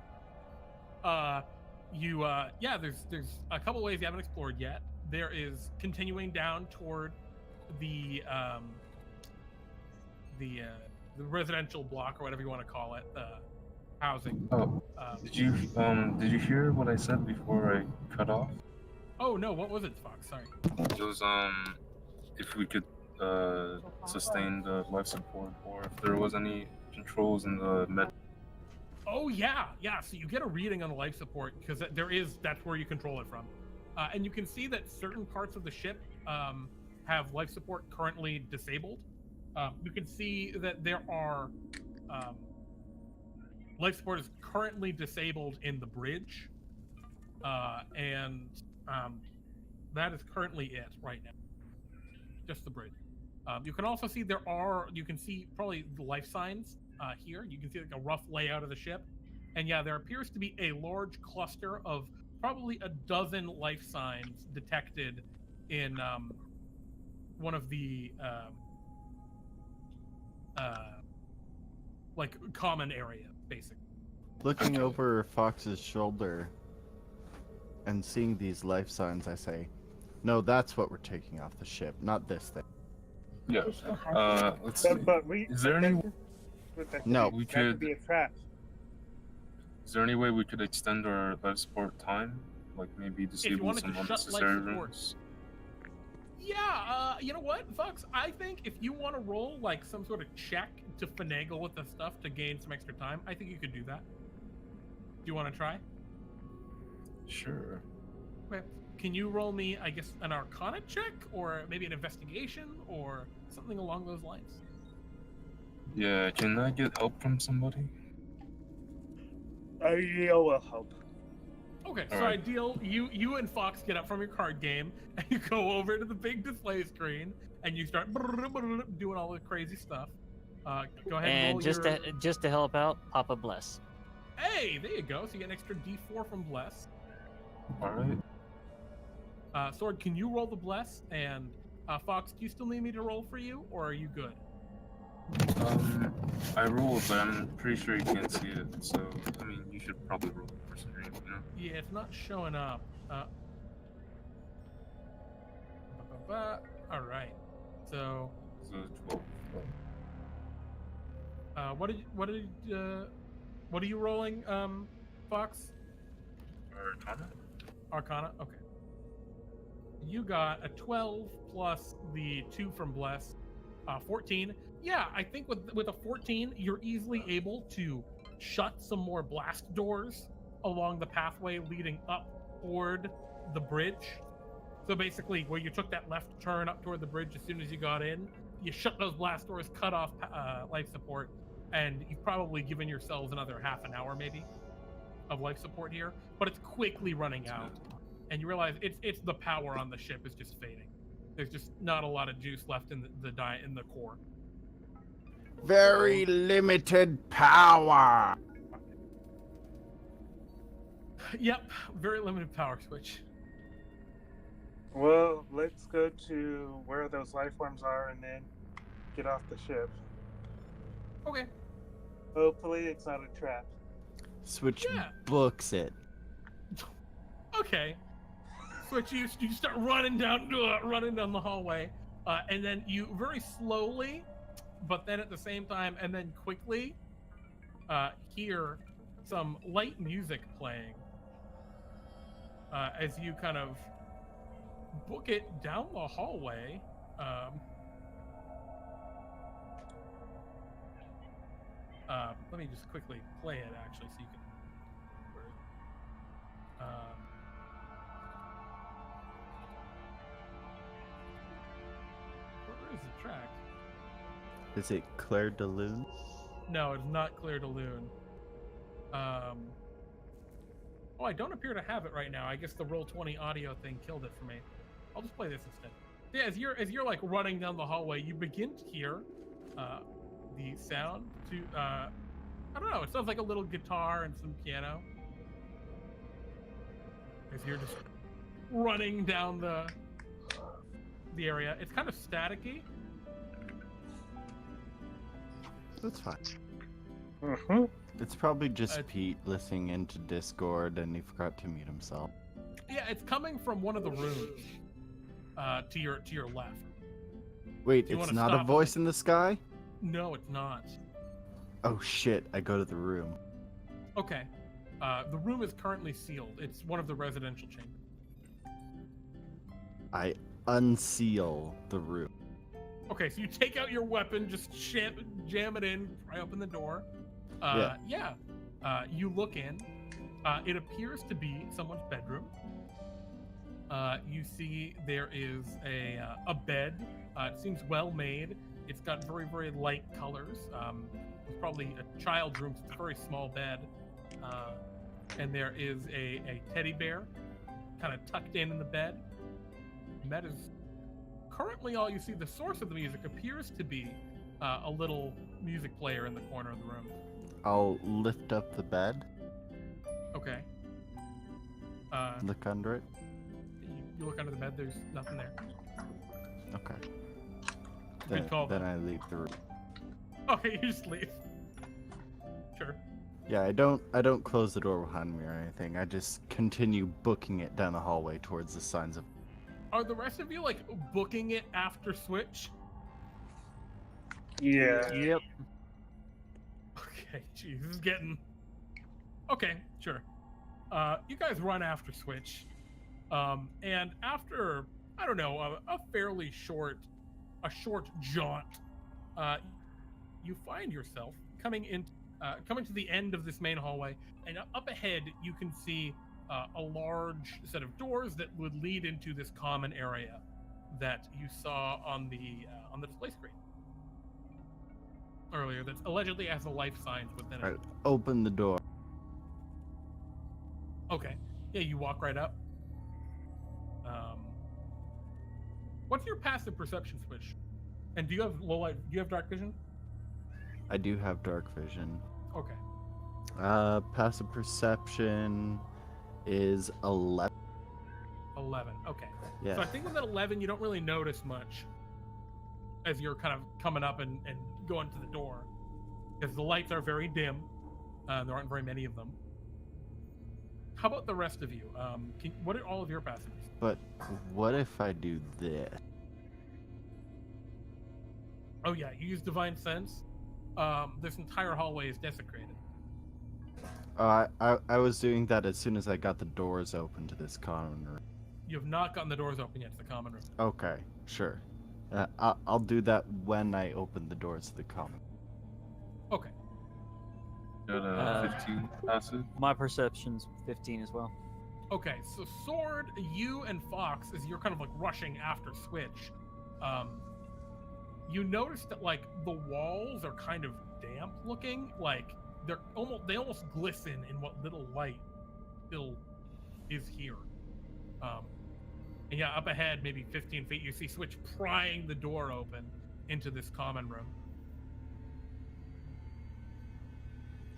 there's a couple ways you haven't explored yet. There is continuing down toward the residential block, or whatever you want to call it, housing.
Oh, did you hear what I said before I cut off?
Oh no, what was it, Fawkes? Sorry.
It was if we could sustain the life support, or if there was any controls in the med.
Oh yeah. So you get a reading on the life support, because that's where you control it from, and you can see that certain parts of the ship have life support currently disabled. You can see that there are life support is currently disabled in the bridge, and that is currently it right now. Just the bridge. You can also see you can see probably the life signs here. You can see like a rough layout of the ship, and yeah, there appears to be a large cluster of probably a dozen life signs detected in one of the like common area, basically.
Looking over Fox's shoulder and seeing these life signs, I say, "No, that's what we're taking off the ship, not this thing."
Yeah. Let's see.
But we.
Is there any?
No,
we
That could
could.
be a trap.
Is there any way we could extend our life support time? Like maybe disable
wanted
some
to shut life
unnecessary
support.
rooms?
Yeah, you know what, Fox? I think if you want to roll like some sort of check to finagle with the stuff to gain some extra time, I think you could do that. Do you want to try?
Sure.
Okay. Can you roll me, I guess, an Arcana check, or maybe an investigation, or something along those lines?
Yeah. Can I get help from somebody?
I will help.
Okay, so
Alright.
Ideal, you and Fox get up from your card game, and you go over to the big display screen, and you start doing all the crazy stuff. Go ahead and roll
And just to help out, Papa bless.
Hey, there you go. So you get an extra D4 from Bless.
All right.
Sword, can you roll the Bless? And Fox, do you still need me to roll for you, or are you good?
I rolled, but I'm pretty sure you can't see it. So I mean, you should probably roll it for stream, you know?
Yeah, it's not showing up. All right. So,
So 12.
what are you rolling, Fox?
Arcana?
Arcana. Okay. You got a 12 plus the 2 from Bless, 14. Yeah, I think with a 14, you're easily able to shut some more blast doors along the pathway leading up toward the bridge. So basically, where you took that left turn up toward the bridge as soon as you got in, you shut those blast doors, cut off life support, and you've probably given yourselves another half an hour maybe of life support here. But it's quickly running out, and you realize it's the power on the ship is just fading. There's just not a lot of juice left in the core.
Very limited power.
Yep, very limited power switch.
Well, let's go to where those life forms are and then get off the ship.
Okay.
Hopefully it's not a trap.
Switch
Yeah.
books it.
Okay. Switch, you start running down the hallway, and then you very slowly, but then at the same time, and then quickly, hear some light music playing as you kind of book it down the hallway. Let me just quickly play it, actually, so you can. Where is the track?
Is it Claire de Lune?
No, it's not Claire de Lune. Oh, I don't appear to have it right now. I guess the Roll20 audio thing killed it for me. I'll just play this instead. Yeah, as you're like running down the hallway, you begin to hear the sound to I don't know. It sounds like a little guitar and some piano. As you're just running down the area, it's kind of staticky.
That's fine.
Mm-hmm.
It's probably just Pete listening into Discord and he forgot to mute himself.
Yeah, it's coming from one of the rooms to your left.
Wait,
You
it's
wanna
not a
stop
voice in the sky?
No, it's not.
Oh shit, I go to the room.
Okay. The room is currently sealed. It's one of the residential chambers.
I unseal the room.
Okay, so you take out your weapon, just jam it in, pry open the door. Yeah. You look in. It appears to be someone's bedroom. You see there is a bed. It seems well made. It's got very, very light colors. It's probably a child's room, so it's a very small bed. And there is a teddy bear kind of tucked in the bed. And that is currently all you see. The source of the music appears to be a little music player in the corner of the room.
I'll lift up the bed,
Okay.
look under it.
You look under the bed, there's nothing there.
Okay.
Good call,
Then
though.
I leave the room.
Okay, you just leave. Sure.
Yeah, I don't close the door behind me or anything. I just continue booking it down the hallway towards the signs of.
Are the rest of you like booking it after Switch?
Yeah.
Yep.
Okay, geez, this is getting. Okay, sure. You guys run after Switch, and after I don't know a fairly short jaunt, you find yourself coming to the end of this main hallway, and up ahead you can see a large set of doors that would lead into this common area that you saw on the display screen earlier. That allegedly has the life signs within it.
Right, open the door.
Okay. Yeah, you walk right up. What's your passive perception switch? And do you have low light? Do you have dark vision?
I do have dark vision.
Okay.
Passive perception is 11.
11. Okay.
Yeah.
So I think with that 11, you don't really notice much as you're kind of coming up and going to the door, because the lights are very dim. There aren't very many of them. How about the rest of you? What are all of your passives?
But what if I do this?
Oh yeah, you use Divine Sense. This entire hallway is desecrated.
I was doing that as soon as I got the doors open to this common room.
You have not gotten the doors open yet to the common room.
Okay, sure. I'll do that when I open the doors to the common.
Okay.
Got a 15 passive.
My perception's 15 as well.
Okay, so Sword, you and Fawkes, as you're kind of like rushing after Switch, you notice that like the walls are kind of damp looking, like they almost glisten in what little light still is here. And yeah, up ahead, maybe 15 feet, you see Switch prying the door open into this common room.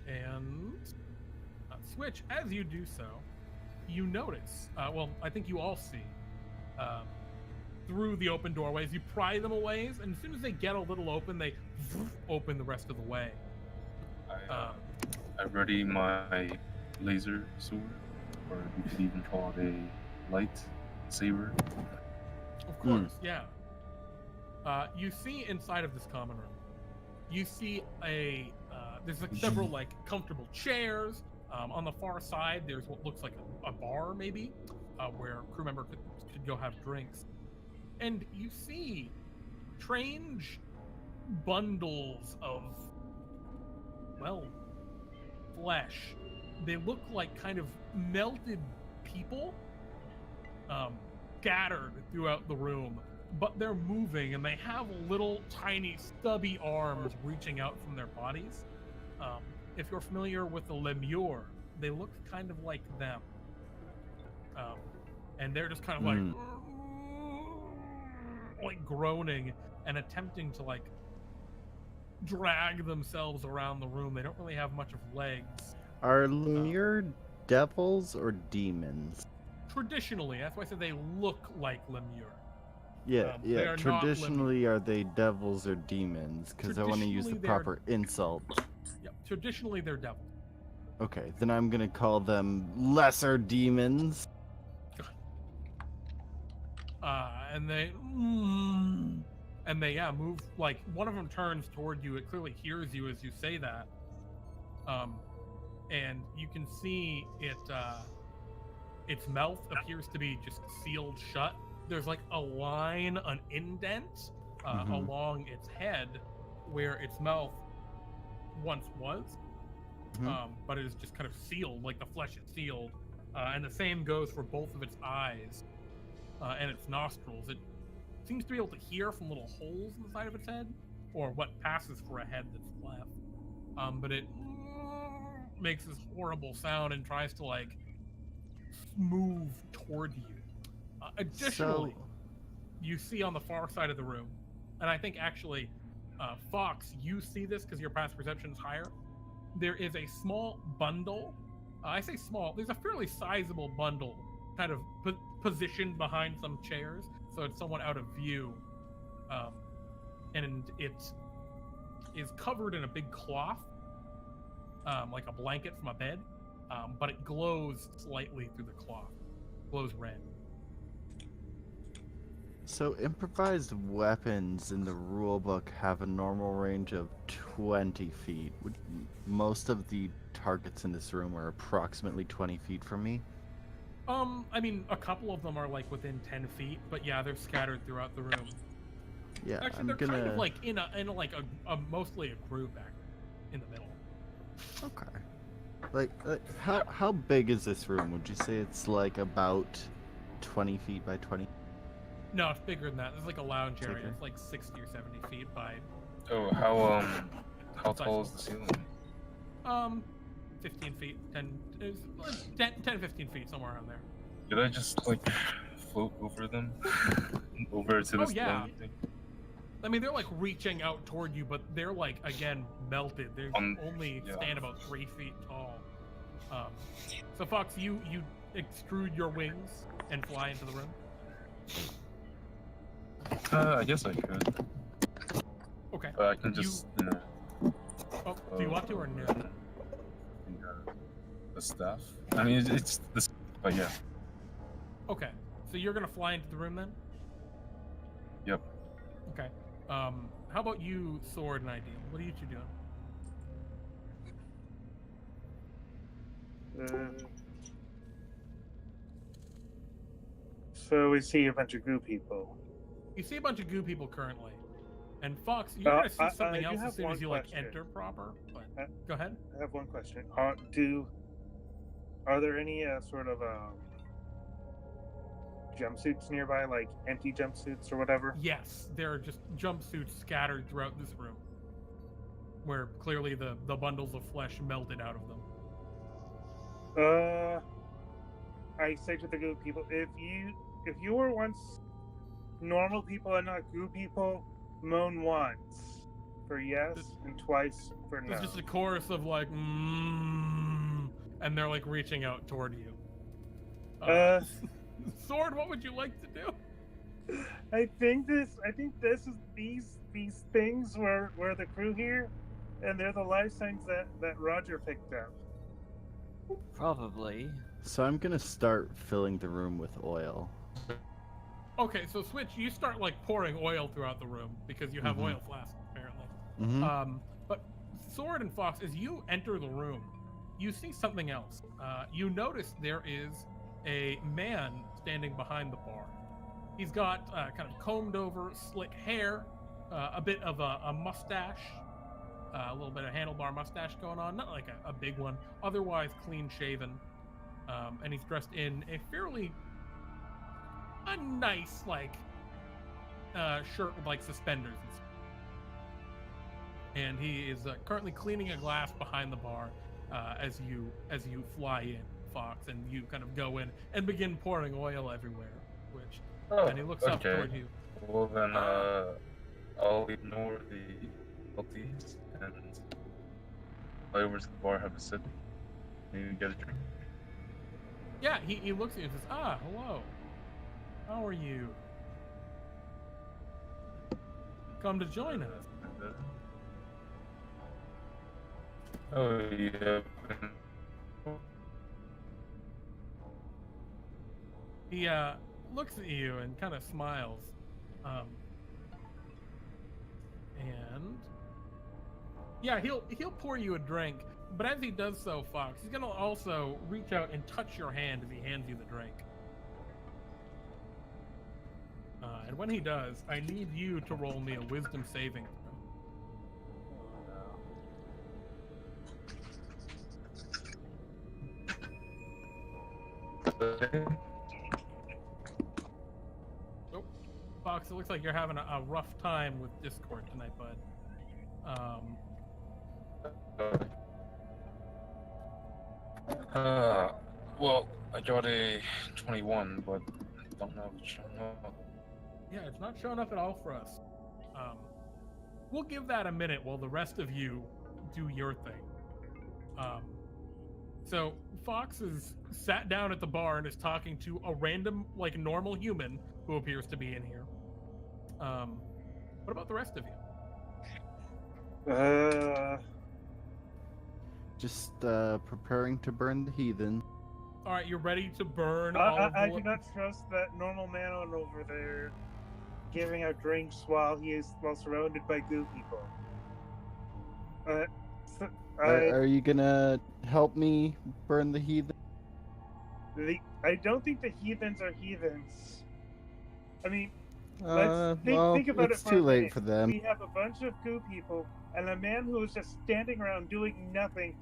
And Switch, as you do so, you notice, well, I think you all see, through the open doorways, you pry them away, and as soon as they get a little open, they open the rest of the way.
I ready my laser sword, or you could even call it a light saber.
Of course, yeah. You see inside of this common room, you see there's like several like comfortable chairs. On the far side, there's what looks like a bar, maybe, where a crew member could go have drinks. And you see strange bundles of, well, flesh. They look like kind of melted people, scattered throughout the room, but they're moving and they have little tiny stubby arms reaching out from their bodies. If you're familiar with the lemure, they look kind of like them. And they're just kind of like groaning and attempting to like drag themselves around the room. They don't really have much of legs.
Are lemure devils or demons?
Traditionally, that's why I said they look like lemure.
Yeah,
they
yeah.
are not
Traditionally, are they devils or demons? Because I want to use the
Traditionally, they're-
proper insult.
Yep. Traditionally, they're devils.
Okay, then I'm gonna call them lesser demons.
And they yeah move, like one of them turns toward you. It clearly hears you as you say that. And you can see its mouth appears to be just sealed shut. There's like a line, an indent along its head where its mouth once was. But it is just kind of sealed, like the flesh is sealed. And the same goes for both of its eyes and its nostrils. It seems to be able to hear from little holes in the side of its head, or what passes for a head that's left. But it makes this horrible sound and tries to like move toward you. Additionally, you see on the far side of the room, and I think actually, Fawkes, you see this because your passive perception is higher. There is a small bundle. I say small. There's a fairly sizable bundle, kind of positioned behind some chairs, so it's somewhat out of view. And it is covered in a big cloth, like a blanket from a bed, but it glows slightly through the cloth. Glows red.
So improvised weapons in the rulebook have a normal range of 20 feet. Most of the targets in this room are approximately 20 feet from me.
I mean, a couple of them are like within 10 feet, but yeah, they're scattered throughout the room.
Yeah,
Actually,
I'm
they're
gonna.
kind of like in a mostly a group back in the middle.
Okay. Like how big is this room? Would you say it's like about 20 feet by 20?
No, it's bigger than that. There's like a lounge area.
Okay.
It's like 60 or 70 feet by
Oh, how tall is the ceiling?
15 feet, 10, 15 feet, somewhere around there.
Did I just like float over them? Over to this
yeah.
throne thing?
I mean, they're like reaching out toward you, but they're like, again, melted. They only stand about 3 feet tall. So Fawkes, you extrude your wings and fly into the room.
I guess I could.
Okay.
I can just,
Oh, do you want to or no?
The staff. I mean, it's this, but yeah.
Okay. So you're gonna fly into the room then?
Yep.
Okay. How about you, Sword and Ideal? What are you two doing?
So we see a bunch of goo people.
You see a bunch of goo people currently. And Fawkes, you're gonna see something
I do
else
have
as soon
one
as you like
question.
enter proper. But go ahead.
I have one question. Are there any sort of jumpsuits nearby, like empty jumpsuits or whatever?
Yes, there are just jumpsuits scattered throughout this room, where clearly the bundles of flesh melted out of them.
I say to the goo people, if you were once normal people and not goo people, moan once for yes and twice for no.
It's just a chorus of like, and they're like reaching out toward you. Sword, what would you like to do?
I think this is these things were the crew here, and they're the life signs that Roger picked up.
Probably.
So I'm gonna start filling the room with oil.
Okay, so Switch, you start like pouring oil throughout the room because you have oil flasks apparently. But Sword and Fawkes, as you enter the room, you see something else. You notice there is a man standing behind the bar. He's got kind of combed over, slick hair, a bit of a mustache, a little bit of handlebar mustache going on, not like a big one, otherwise clean shaven. And he's dressed in a fairly nice shirt with like suspenders and stuff. And he is currently cleaning a glass behind the bar as you fly in, Fawkes, and you kind of go in and begin pouring oil everywhere. And he looks up toward you.
Well then, I'll ignore the penalties and fly over to the bar, have a sip, and get a drink.
Yeah, he looks at you and says, hello. How are you? Come to join us.
Oh, yeah.
He looks at you and kind of smiles. And yeah, he'll pour you a drink, but as he does so, Fawkes, he's gonna also reach out and touch your hand as he hands you the drink. And when he does, I need you to roll me a wisdom saving throw. Fawkes, it looks like you're having a rough time with Discord tonight, bud.
Well, I got a 21, but I don't know if it's showing up.
Yeah, it's not showing up at all for us. We'll give that a minute while the rest of you do your thing. So Fawkes is sat down at the bar and is talking to a random, like, normal human who appears to be in here. What about the rest of you?
Just preparing to burn the heathen.
All right, you're ready to burn
I do not trust that normal man on over there giving out drinks while surrounded by goo people.
Are you gonna help me burn the heathen?
I don't think the heathens are heathens. I mean, think about
it's
it for
too
a
late
minute.
for them.
We have a bunch of goo people and a man who is just standing around doing nothing,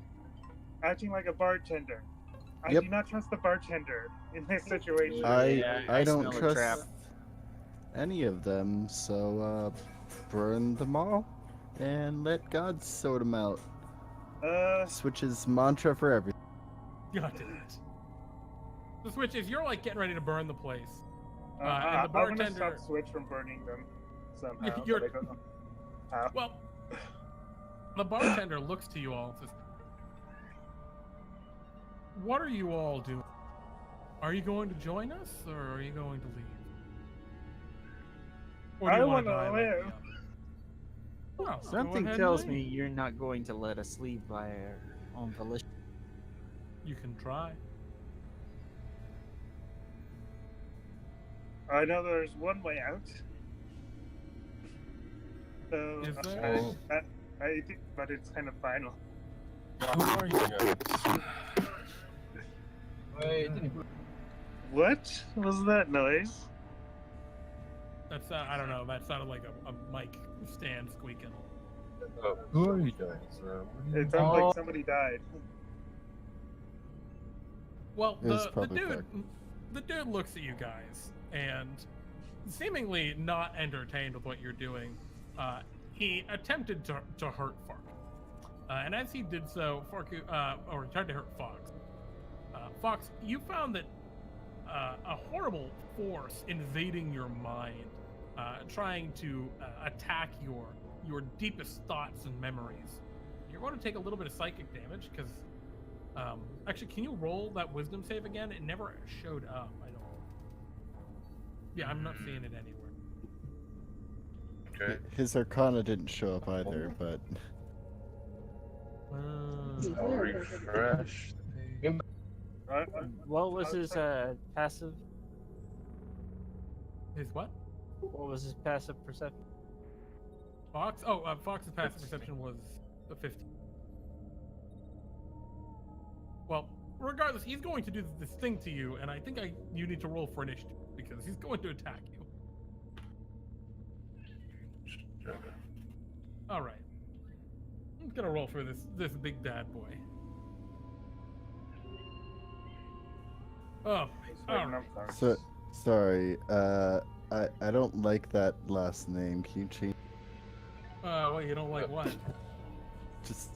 acting like a bartender. I do not trust the bartender in this situation.
I don't
smell a trap.
trust any of them, so burn them all and let God sort them out. Switch's mantra for everything.
God damn it. The Switch is you're like getting ready to burn the place. And the
I'm
bartender.
gonna stop Switch from burning them somehow.
You're-
but I don't know how.
Well, the bartender looks to you all and says, "What are you all doing? Are you going to join us, or are you going to leave? Or do
I
you want
wanna
to die like
live.
the others?" Well, go
Something
ahead and
tells
leave.
me you're not going to let us leave by our own volition.
You can try.
I know there's one way out. So
Is there?
I think, but it's kind of final.
Who are you guys?
What was that noise?
That's I don't know. That sounded like a mic stand squeaking.
Who are you guys?
It sounds like somebody died.
Well,
It was
the
probably
dude looks at you guys and seemingly not entertained with what you're doing. He attempted to hurt Fark, and as he did so, or tried to hurt Fawkes. Fawkes, you found that a horrible force invading your mind, trying to attack your deepest thoughts and memories. You're going to take a little bit of psychic damage because, actually, can you roll that wisdom save again? It never showed up. I don't. Yeah, I'm not seeing it anywhere.
Okay.
His Arcana didn't show up either, but
I'll refresh.
What was his passive?
His what?
What was his passive perception?
Fawkes? Oh, Fawkes' passive perception was a 50. Well, regardless, he's going to do this thing to you, and I think you need to roll for initiative because he's going to attack you. All right. I'm gonna roll for this big bad boy. Oh, all right.
so sorry. I don't like that last name. Can you change?
Well, you don't like what?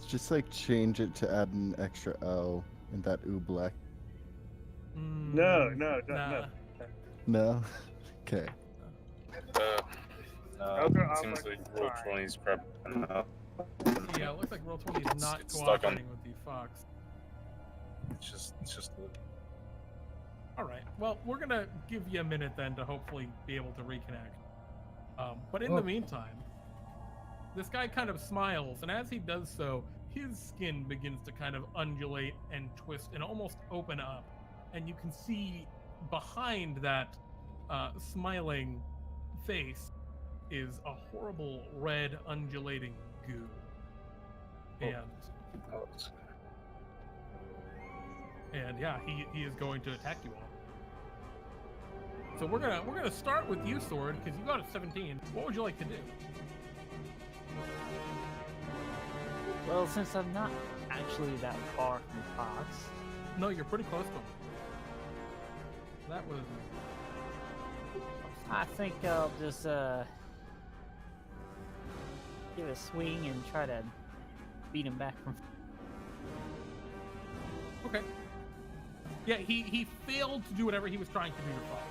Just like change it to add an extra O in that oobleck.
No.
No. Okay.
Seems like roll 20 is crap enough.
Yeah, it looks like roll 20 is not
It's stuck on-
cooperating with the Fawkes.
It's just
All right. Well, we're gonna give you a minute then to hopefully be able to reconnect. But in the meantime, this guy kind of smiles, and as he does so, his skin begins to kind of undulate and twist and almost open up, and you can see behind that smiling face is a horrible red undulating goo. And yeah, he is going to attack you all. So we're gonna start with you, Sword, because you got a 17. What would you like to do?
Well, since I'm not actually that far from Fawkes,
No, you're pretty close to him. That was.
I think I'll just give a swing and try to beat him back from.
Okay. Yeah, he failed to do whatever he was trying to do to Fawkes.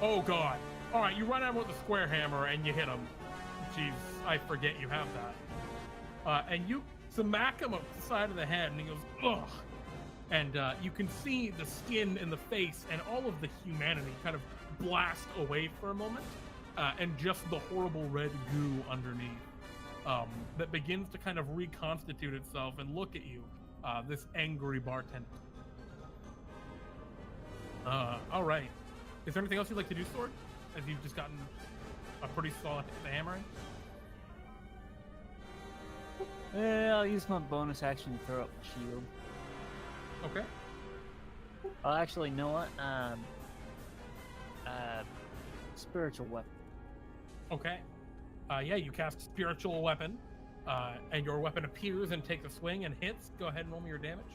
Oh god. Alright, you run out with the square hammer and you hit him. Jeez, I forget you have that. And you smack him up the side of the head and he goes, ugh. And you can see the skin and the face and all of the humanity kind of blast away for a moment. And just the horrible red goo underneath. That begins to kind of reconstitute itself and look at you. This angry bartender. All right. Is there anything else you'd like to do, Sword? As you've just gotten a pretty solid hit with the hammer in?
I'll use my bonus action to throw up the shield.
Okay.
Oh, actually, you know what? Spiritual weapon.
Okay. Yeah, you cast Spiritual Weapon, and your weapon appears and takes a swing and hits. Go ahead and roll me your damage.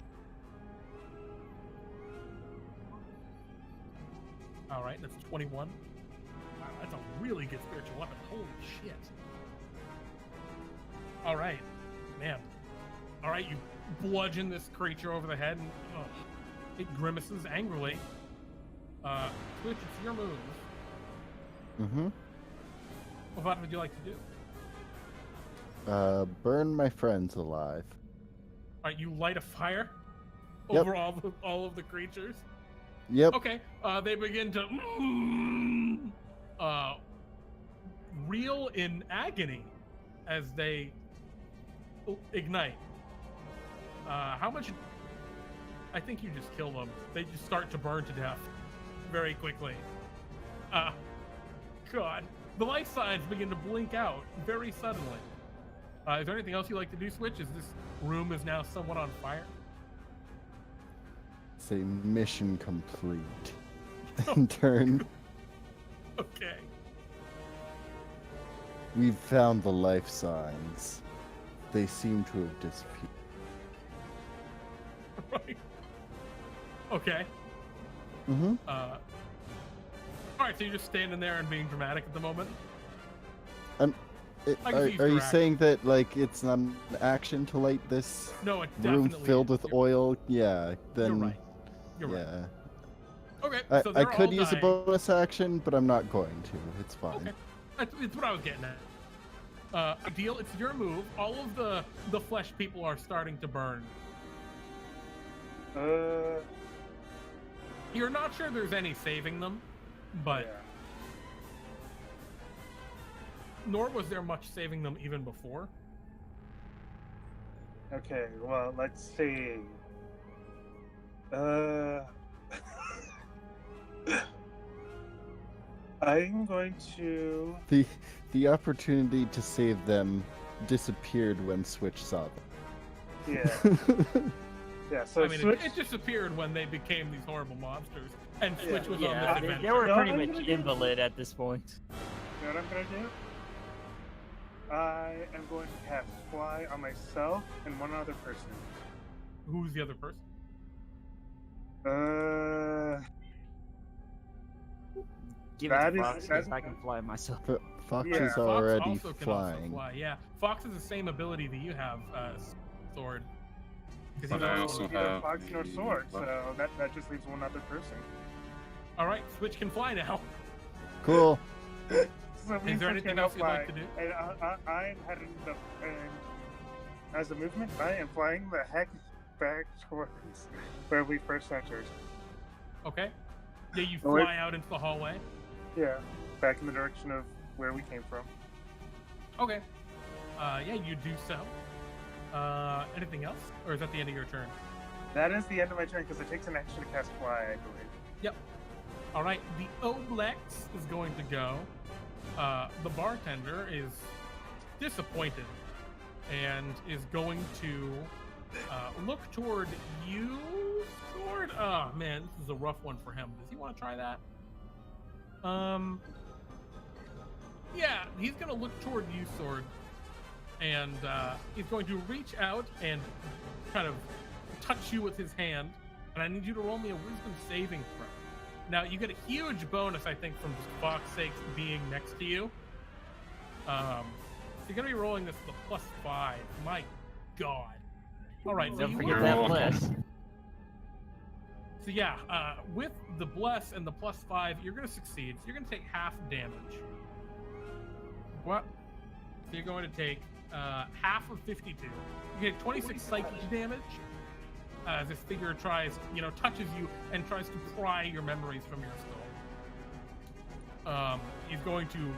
All right, that's 21. Wow, that's a really good spiritual weapon. Holy shit. All right, man. All right, you bludgeon this creature over the head, and it grimaces angrily. Twitch, it's your move.
Mm-hmm.
What would you like to do?
Burn my friends alive.
All right, you light a fire
Yep.
over all of the creatures.
Yep.
Okay, they begin to reel in agony as they ignite. How much? I think you just kill them. They just start to burn to death very quickly. God, the light signs begin to blink out very suddenly. Is there anything else you like to do, Switch? Is this room is now somewhat on fire?
Say mission complete. And turn.
Okay.
We've found the life signs. They seem to have disappeared.
Right. Okay.
Mm-hmm.
All right, so you're just standing there and being dramatic at the moment. I can see
Are you
your
saying that like it's not an action to light this
No, it
room
definitely
filled
is.
with oil? Yeah. Then.
You're right. You're right.
Yeah.
Okay, so
I
they're
could
all
use a
dying.
bonus action, but I'm not going to. It's fine.
Okay, it's what I was getting at. Ideal, it's your move. All of the flesh people are starting to burn. You're not sure there's any saving them, but
Yeah.
nor was there much saving them even before.
Okay, well, let's see. I'm going to.
The opportunity to save them disappeared when Switch saw
Yeah.
them.
Yeah, so
I mean,
switch.
it disappeared when they became these horrible monsters, and Switch was on
Yeah,
this
they
adventure.
were
No,
pretty
I'm
much
gonna do-
invalid at this point.
You know what I'm gonna do? I am going to cast Fly on myself and one other person.
Who's the other person?
Give it
That
to
is-
Fox,
that's-
'cause I can fly myself.
Fox
Yeah.
is
Fox
already
also can
flying.
also fly. Yeah, Fox has the same ability that you have, Sword. 'Cause
But
he's
I
also-
also
Neither
have
Fox nor
the-
Sword, so that just leaves one other person.
All right, Switch can fly now.
Cool.
So me
Is there
and
anything
Switch can
else you'd
fly,
like to do?
And I am heading as a movement, I am flying the heck back towards where we first entered.
Okay. Yeah, you
Oh, wait.
fly out into the hallway.
Yeah, back in the direction of where we came from.
Okay. Yeah, you do so. Anything else, or is that the end of your turn?
That is the end of my turn because it takes an action to cast Fly, I believe.
Yep. All right. The Oblex is going to go. The bartender is disappointed and is going to look toward you, Sword. Oh man, this is a rough one for him. Does he want to try that? Yeah, he's gonna look toward you, Sword, and he's going to reach out and kind of touch you with his hand. And I need you to roll me a Wisdom saving throw. Now you get a huge bonus, I think, from just Fox's sake being next to you. So you're gonna be rolling this with a +5. My God. All right. So
Don't
you
forget
were-
that
welcome.
bless.
So yeah, with the bless and the +5, you're gonna succeed. So you're gonna take half damage. What? So you're going to take half of 52. You get 26 psychic damage as this figure tries, touches you and tries to pry your memories from your skull. He's going to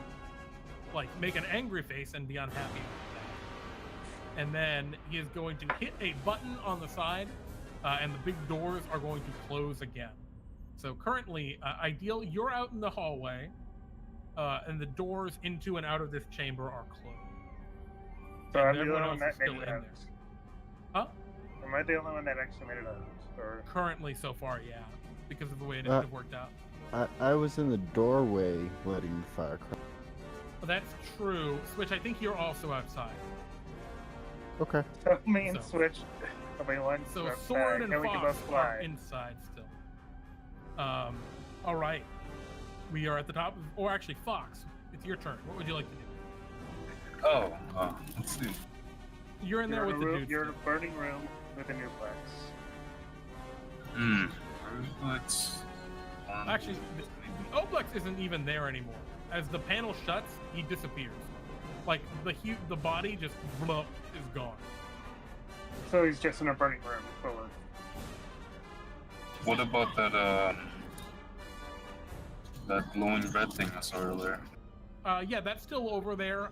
make an angry face and be unhappy with that. And then he is going to hit a button on the side, and the big doors are going to close again. So currently, Ideal, you're out in the hallway, and the doors into and out of this chamber are closed.
So
And
I'm the
everyone
only one
else is
that
still
made
in
it out.
there. Huh?
Am I the only one that actually made it out? Or
Currently, so far, yeah, because of the way it
Uh,
worked out.
I was in the doorway letting the fire crack.
Well, that's true. Switch, I think you're also outside.
Okay.
so me and
So-
Switch. Okay, one.
So
outside,
Sword and
we can
Fox
both
are
fly.
inside still. All right. We are at the top, or actually, Fox, it's your turn. What would you like to do?
Oh, let's see.
You're in there with the dudes.
You're in a burning room with a newplex.
Let's.
Actually, the Oblex isn't even there anymore. As the panel shuts, he disappears. Like the body just blup, is gone.
So he's just in a burning room full of.
What about that glowing red thing I saw earlier?
Yeah, that's still over there.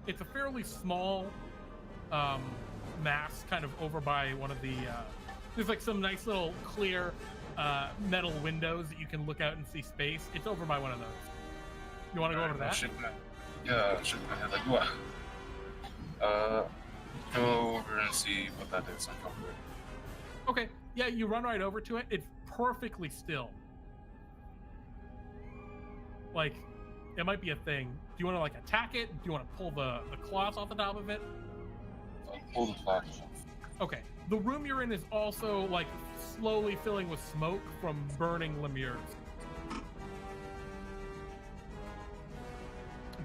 It's a fairly small mass, kind of over by one of the. There's like some nice little clear metal windows that you can look out and see space. It's over by one of those. You want to go over to that?
Shake my head like what? Go over and see what that is on top of it.
Okay. Yeah, you run right over to it. It's perfectly still. Like, It might be a thing. Do you want to like attack it? Do you want to pull the cloth off the top of it?
I'll pull the cloth off.
Okay. The room you're in is also like slowly filling with smoke from burning lemures.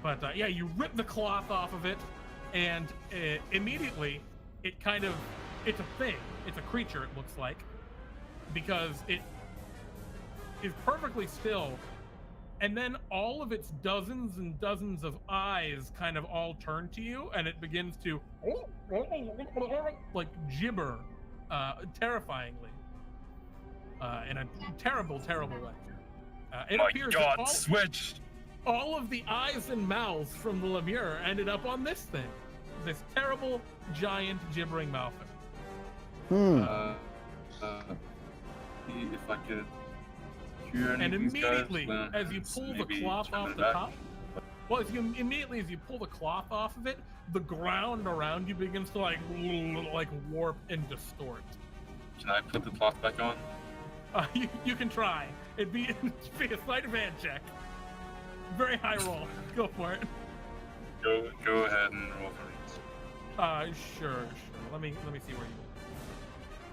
But yeah, you rip the cloth off of it, and immediately it kind of, it's a thing. It's a creature, it looks like, because it is perfectly still. And then all of its dozens and dozens of eyes kind of all turn to you, and it begins to like gibber terrifyingly in a terrible, terrible way. It
My
appears
God,
that
switched!
all of the eyes and mouths from the lemure ended up on this thing. This terrible, giant, gibbering mouth thing.
If I could cure any
And
of these guys,
immediately,
then
as you pull the
maybe
cloth
turn
off
it
the
back.
top, well, as you pull the cloth off of it, the ground around you begins to like warp and distort.
Can I put the cloth back on?
You can try. It'd be a sleight of hand check. Very high roll. Go for it.
Go ahead and roll for me.
Sure. Let me see where you.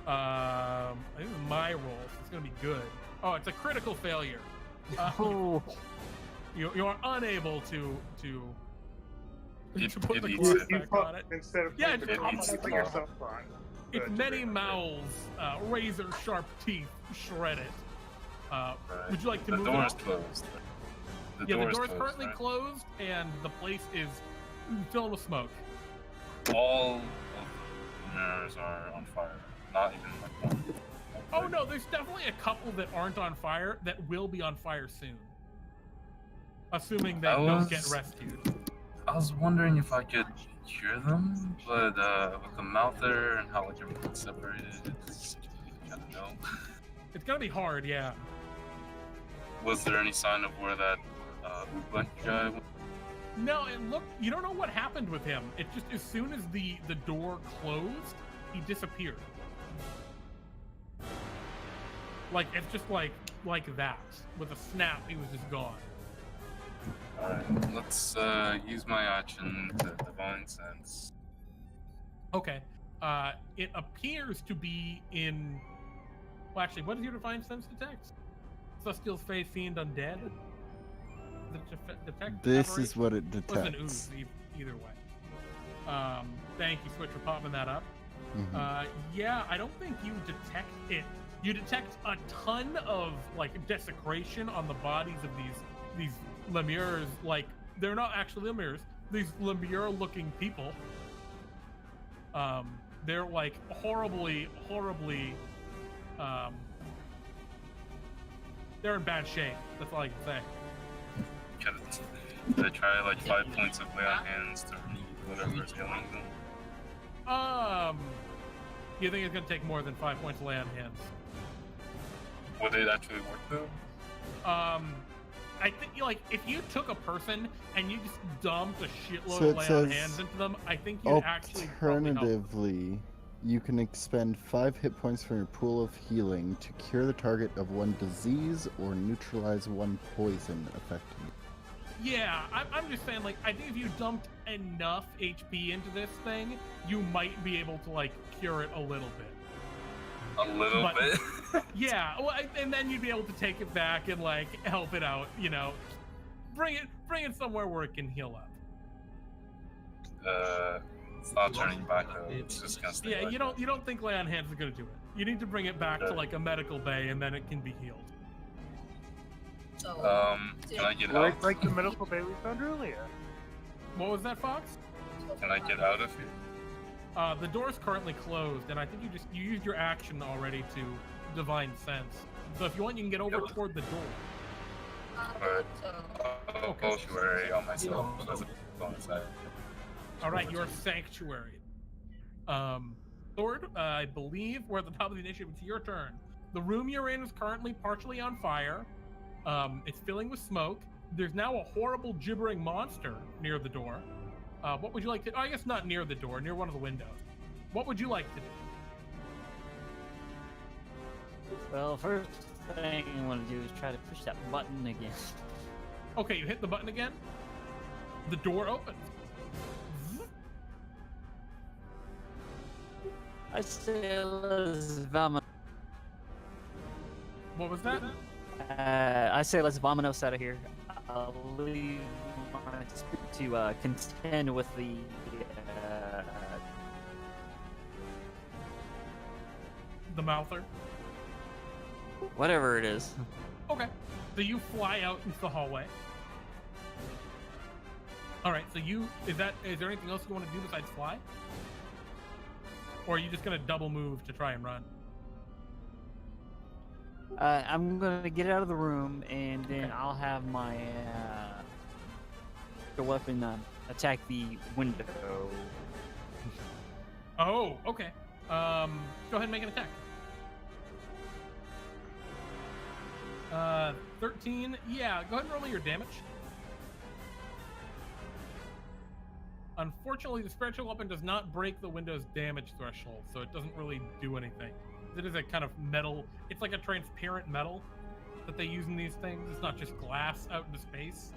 I think it's my roll, so it's gonna be good. Oh, it's a critical failure.
Oh,
You are unable to put
It
the
eats
cloth
it.
back on it.
Instead of
Yeah,
putting the
it eats
cloth,
the
put
cloth.
yourself on.
Its
the
many
gibbering.
mouths, razor sharp teeth, shred it.
Right.
Would you like to
the
move
door
it
is
up?
closed.
Yeah, the door is
closed,
currently
right?
closed, and the place is filled with smoke.
All of the mirrors are on fire. Not even like one.
Oh no, there's definitely a couple that aren't on fire that will be on fire soon. Assuming they don't get rescued.
I was wondering if I could cure them, but with the mouth there and how like everything's separated, it's kind of no.
It's gonna be hard, yeah.
Was there any sign of where that Ooblank guy went?
No, and look, you don't know what happened with him. It just, as soon as the door closed, he disappeared. Like, it's just like that. With a snap, he was just gone.
Alright, let's use my action to Divine Sense.
Okay. It appears to be in... Well, actually, what does your Divine Sense detect? Celestial's Fae, Fiend, Undead? Detect
This is
aberration?
what it
It was an
detects.
ooze, either way. Thank you, Switch, for popping that up.
Mhm.
Yeah, I don't think you detect it. You detect a ton of like desecration on the bodies of these lemures. Like, they're not actually lemures. These lemure-looking people. They're like horribly. They're in bad shape. That's all I can say.
Could I try like 5 points of lay on hands to relieve whatever's killing them?
You think it's gonna take more than 5 points to lay on hands?
Would it actually work though?
I think like if you took a person and you just dumped a shitload
So
of
it
lay on
says
hands into them, I think you'd actually probably help.
Alternatively, you can expend 5 hit points from your pool of healing to cure the target of one disease or neutralize one poison affecting it.
Yeah, I'm just saying, like, I think if you dumped enough HP into this thing, you might be able to, like, cure it a little bit.
A little
But-
bit.
Yeah, well, and then you'd be able to take it back and, like, help it out, you know. Bring it somewhere where it can heal up.
It's not turning back though. It's just gonna stay.
Yeah,
like
you don't think lay on hands is gonna do it. You need to bring it back to, like, a medical bay, and then it can be healed.
Can I get out?
Like the medical bay we found earlier.
What was that, Fox?
Can I get out of here?
The door's currently closed, and I think you used your action already to Divine Sense. So if you want, you can get over toward the door.
Alright. Sanctuary on myself as a bonus action.
All right, your sanctuary. Thord, I believe we're at the top of the initiative. It's your turn. The room you're in is currently partially on fire. It's filling with smoke. There's now a horrible gibbering monster near the door. What would you like to? I guess not near the door, near one of the windows. What would you like to do?
well, first thing I want to do is try to push that button again.
Okay, you hit the button again. The door opens.
I say let's vomit.
What was that?
I say let's vominos out of here. I'll leave my spirit to contend with the
The mouther.
whatever it is.
Okay. So you fly out into the hallway. All right. So is there anything else you want to do besides fly? Or are you just gonna double move to try and run?
I'm gonna get out of the room, and then
Okay.
I'll have my weapon attack the window.
Oh, okay. Go ahead and make an attack. 13. Yeah, go ahead and roll me your damage. Unfortunately, the spiritual weapon does not break the window's damage threshold, so it doesn't really do anything. It is a kind of metal. It's like a transparent metal that they use in these things. It's not just glass out into space.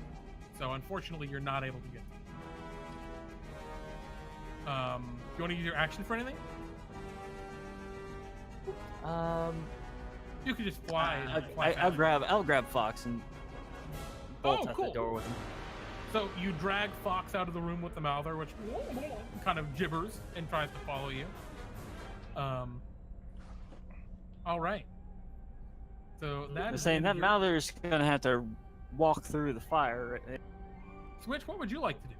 So unfortunately, you're not able to get to it. Do you want to use your action for anything? You could just fly. And fly
I'll
past.
grab Fawkes and bolt out
cool.
the door with him.
So you drag Fawkes out of the room with the mouther, which kind of gibbers and tries to follow you. All right. So
I'm
that is
saying
the
that
end of
mouther's gonna have to walk through the fire.
your... Switch, what would you like to do?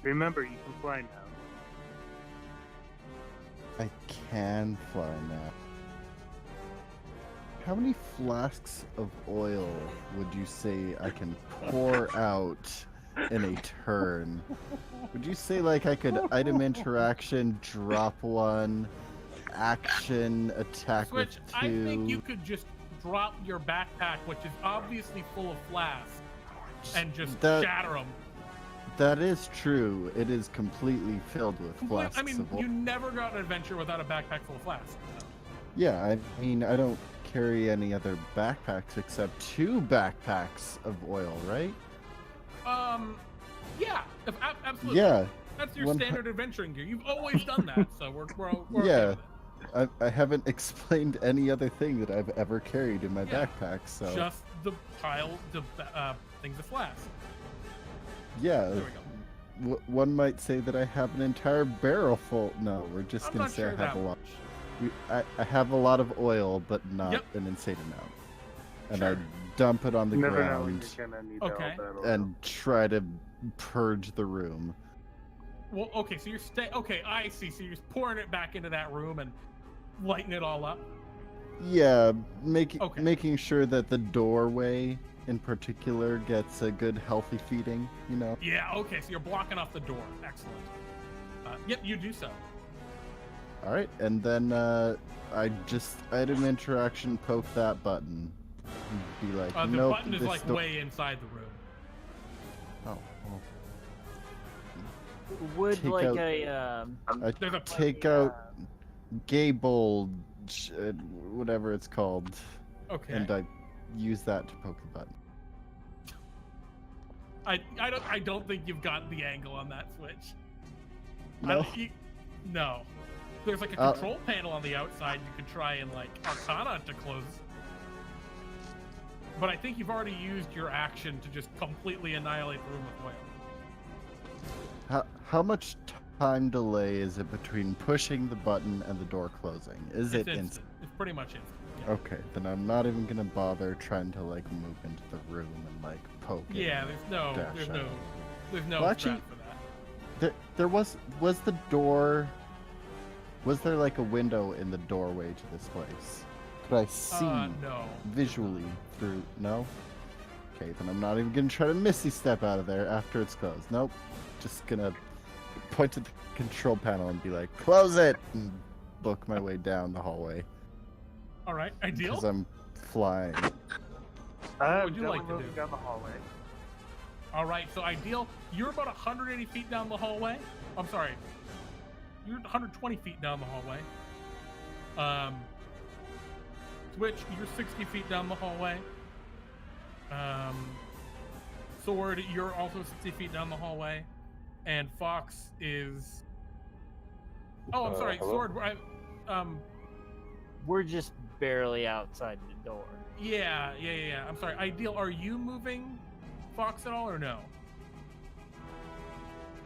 Remember, you can fly now.
I can fly now. How many flasks of oil would you say I can pour out in a turn? Would you say like I could item interaction, drop one, action, attack
Switch,
with
I think
two?
you could just drop your backpack, which is obviously full of flasks, and just shatter them.
That is true. It is completely filled with flasks
I mean,
of oil.
you never go on an adventure without a backpack full of flasks.
Yeah, I mean, I don't carry any other backpacks except 2 backpacks of oil, right?
Yeah, absolutely.
Yeah.
That's your
One-
standard adventuring gear. You've always done that, so we're okay
Yeah.
with it.
I haven't explained any other thing that I've ever carried in my
Yeah.
backpack, so
Just the pile, the things of flasks.
yeah.
There we go.
One might say that I have an entire barrel full. No, we're just
I'm
gonna
not
say
sure
I have
that
a lot.
much.
I have a lot of oil, but not
Yep.
an insane amount. And
Sure.
I dump it on the
You never know when
ground
you're gonna need
Okay.
all that oil.
and try to purge the room.
Well, okay, so you're okay, I see. So you're just pouring it back into that room and lighting it all up.
Yeah,
Okay.
making sure that the doorway in particular gets a good healthy feeding, you know?
Yeah, okay, so you're blocking off the door. Excellent. Yep, you do so.
Alright, and then I just item interaction poke that button. And be like,
The
nope,
button is
this
like way inside the room.
Oh, well,
Would
Take
like
out-
a
I
There's a
take out Gable, whatever it's called,
okay.
and I use that to poke the button.
I don't think you've got the angle on that switch.
No?
No. There's like a
Uh,
control panel on the outside you could try and like Arcana to close. But I think you've already used your action to just completely annihilate the room with oil.
How much time delay is it between pushing the button and the door closing? Is
It's
it
instant.
instant?
It's pretty much instant. Yeah.
Okay, then I'm not even gonna bother trying to like move into the room and like poke it.
Yeah,
and
there's no
dash
there's
out.
no
Well,
strat
actually-
for that.
There was the door. Was there like a window in the doorway to this place? Could I see
No.
visually through? No. Okay, then I'm not even gonna try to Misty Step out of there after it's closed. Nope. Just gonna point to the control panel and be like, "Close it!" and book my way down the hallway
All right, ideal.
because I'm flying.
What would you like to
moving
do?
down the hallway.
All right, so ideal. You're about 180 feet down the hallway. I'm sorry. You're 120 feet down the hallway. Switch, you're 60 feet down the hallway. Sword, you're also 60 feet down the hallway. And Fawkes is... Oh, I'm sorry,
hello?
Sword,
We're just barely outside the door.
yeah. I'm sorry, Ideal, are you moving Fawkes at all, or no?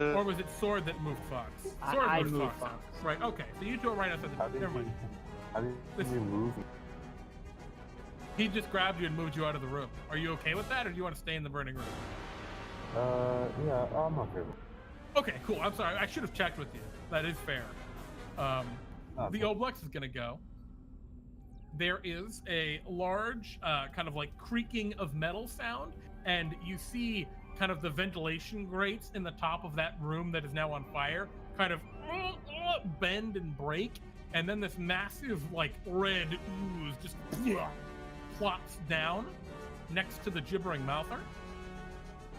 Or was it Sword that moved Fawkes? Sword
I
moved
moved
Fawkes. Right, okay, so you two are right outside the
How
door.
did
Never
you,
mind.
how did
Listen.
you move?
He just grabbed you and moved you out of the room. Are you okay with that, or do you want to stay in the burning room?
Yeah, I'm okay with it.
Okay, cool. I'm sorry. I should have checked with you. That is fair. The Oblex is going to go. There is a large, kind of like creaking of metal sound, and you see kind of the ventilation grates in the top of that room that is now on fire kind of bend and break, and then this massive, like, red ooze just plops down next to the gibbering mouther,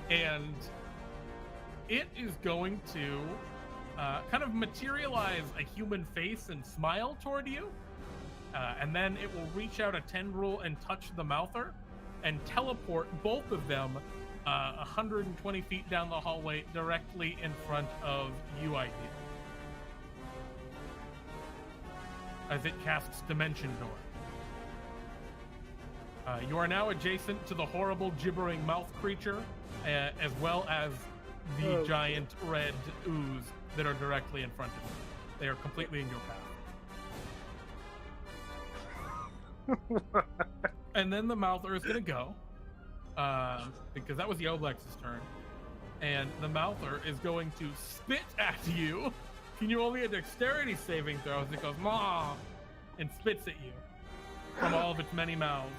and it is going to kind of materialize a human face and smile toward you, and then it will reach out a tendril and touch the mouther and teleport both of them 120 feet down the hallway directly in front of you, Ideal, as it casts Dimension Door. You are now adjacent to the horrible gibbering mouth creature, as well as the giant red ooze that are directly in front of you. They are completely in your path. And then the mouther is going to go, because that was the Oblex's turn. And the mouther is going to spit at you. Can you only a dexterity saving throw as it goes, "Maw," and spits at you from all of its many mouths.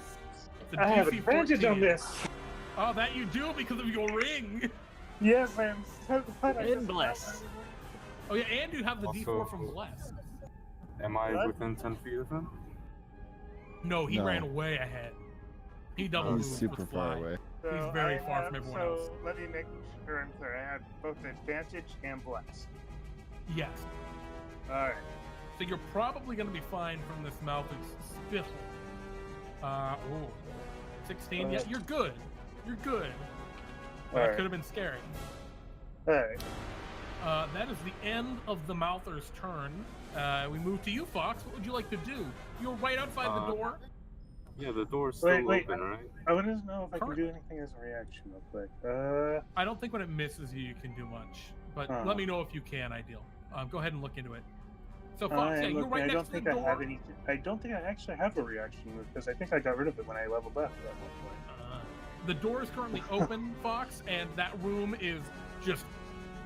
It's a
I have
DC
advantage
14.
on this.
Oh, that you do because of your ring.
Yes, I am so glad I
And
just-
bless.
Oh yeah, and you have the
Also-
D4 from Bless.
Am I
What?
within 10 feet of him?
No, he
No.
ran way ahead. He double
He's
moved
super
with
far
fly.
away.
So
He's very
I
far
have-
from everyone
so
else.
let me make sure I'm clear. I have both advantage and bless.
Yes.
Alright.
So you're probably going to be fine from this mouth spittle. 16. Yeah, you're good. You're good. That
Alright.
could have been scary.
Alright.
That is the end of the mouther's turn. We move to you, Fawkes. What would you like to do? You're right outside the door.
Yeah, the door's still
Wait.
open, right?
I want to know if I can
Current-
do anything as a reaction real quick.
I don't think when it misses you, you can do much. But
Huh.
let me know if you can, Ideal. Go ahead and look into it. So,
I
Fawkes, yeah,
am
you're
looking.
right
I
next
don't
to
think
the
I
door.
have any. I don't think I actually have a reaction move because I think I got rid of it when I leveled up at one point.
The door is currently open, Fawkes, and that room is just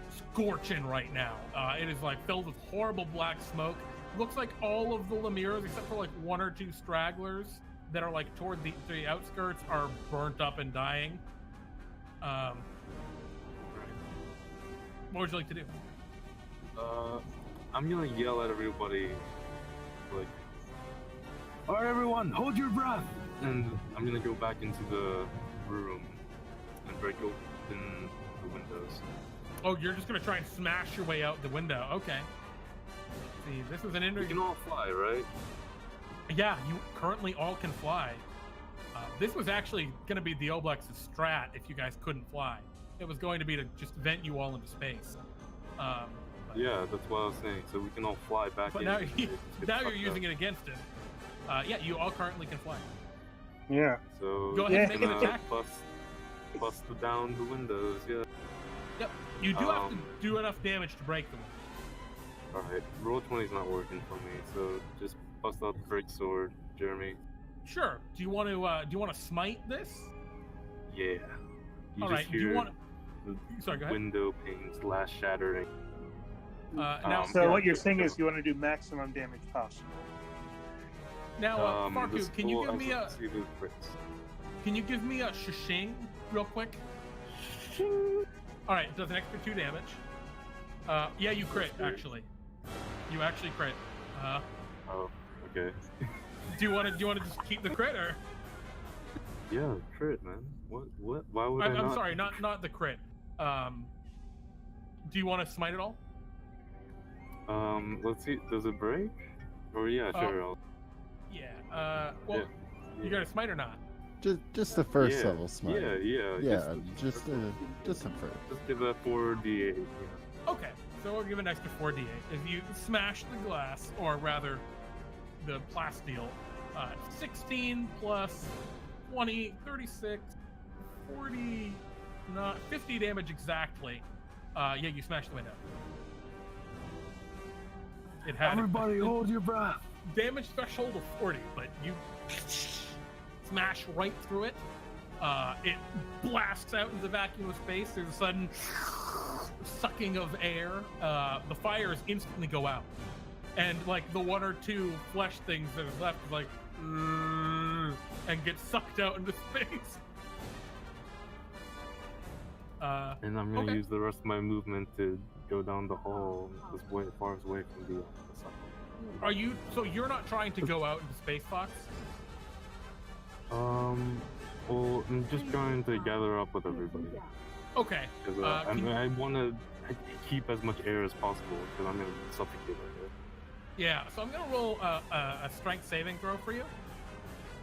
scorching right now. It is like filled with horrible black smoke. Looks like all of the Lemirs, except for like one or two stragglers that are like toward the outskirts, are burnt up and dying. What would you like to do?
I'm gonna yell at everybody, like, "Alright, everyone, hold your breath!" And I'm gonna go back into the room and break open the windows.
Oh, you're just gonna try and smash your way out the window. Okay. See, this is an
We
interesting.
can all fly, right?
Yeah, you currently all can fly. This was actually going to be the Oblex's strat if you guys couldn't fly. It was going to be to just vent you all into space. But,
Yeah, that's what I was saying. So we can all fly back
but
in.
now,
and get
now you're
fucked
using
up.
it against him. Yeah, you all currently can fly.
Yeah.
So
Go ahead and
I'm
make an
gonna
attack.
bust down the windows. Yeah.
Yep. You do have to
Um,
do enough damage to break them.
All right. Roll 20 is not working for me, so just bust out the break sword, Jeremy.
Sure. Do you want to smite this?
Yeah. You
All
just
right. Do
hear
you want?
the
Sorry. Go ahead.
window panes glass shattering.
Now,
So what you're saying is you want to do maximum damage possible.
now,
The
Farku, can you
school
give me a
executed crits.
Can you give me a shishing real quick? All right, it does an extra 2 damage. Yeah, you crit actually. You actually crit.
Oh, okay.
Do you want to just keep the crit, or
Yeah, crit, man. What? Why would I
I'm
not?
sorry, not the crit. Do you want to smite at all?
Let's see. Does it break? Or yeah, sure.
Yeah. Well,
Yeah.
you got a smite or not?
Just the first
Yeah,
level smite.
Yeah.
Yeah, just the first.
Just give that 4d8.
Okay, so we'll give an extra 4d8. If you smash the glass, or rather, the plasteel, 16 plus 20, 36, 40, not 50 damage exactly. Yeah, you smash the window. It had
Everybody, hold your breath.
damage threshold of 40, but you smash right through it. It blasts out into the vacuum of space. There's a sudden sucking of air. The fires instantly go out, and like the one or two flesh things that are left, like, and get sucked out into space.
And I'm gonna
Okay.
use the rest of my movement to go down the hall as far as away from the side.
Are you? So you're not trying to go out into space, Fawkes?
Well, I'm just trying to gather up with everybody.
Okay.
Because I want to keep as much air as possible, because I'm going to suffocate right there.
Yeah. So I'm gonna roll a strength saving throw for you,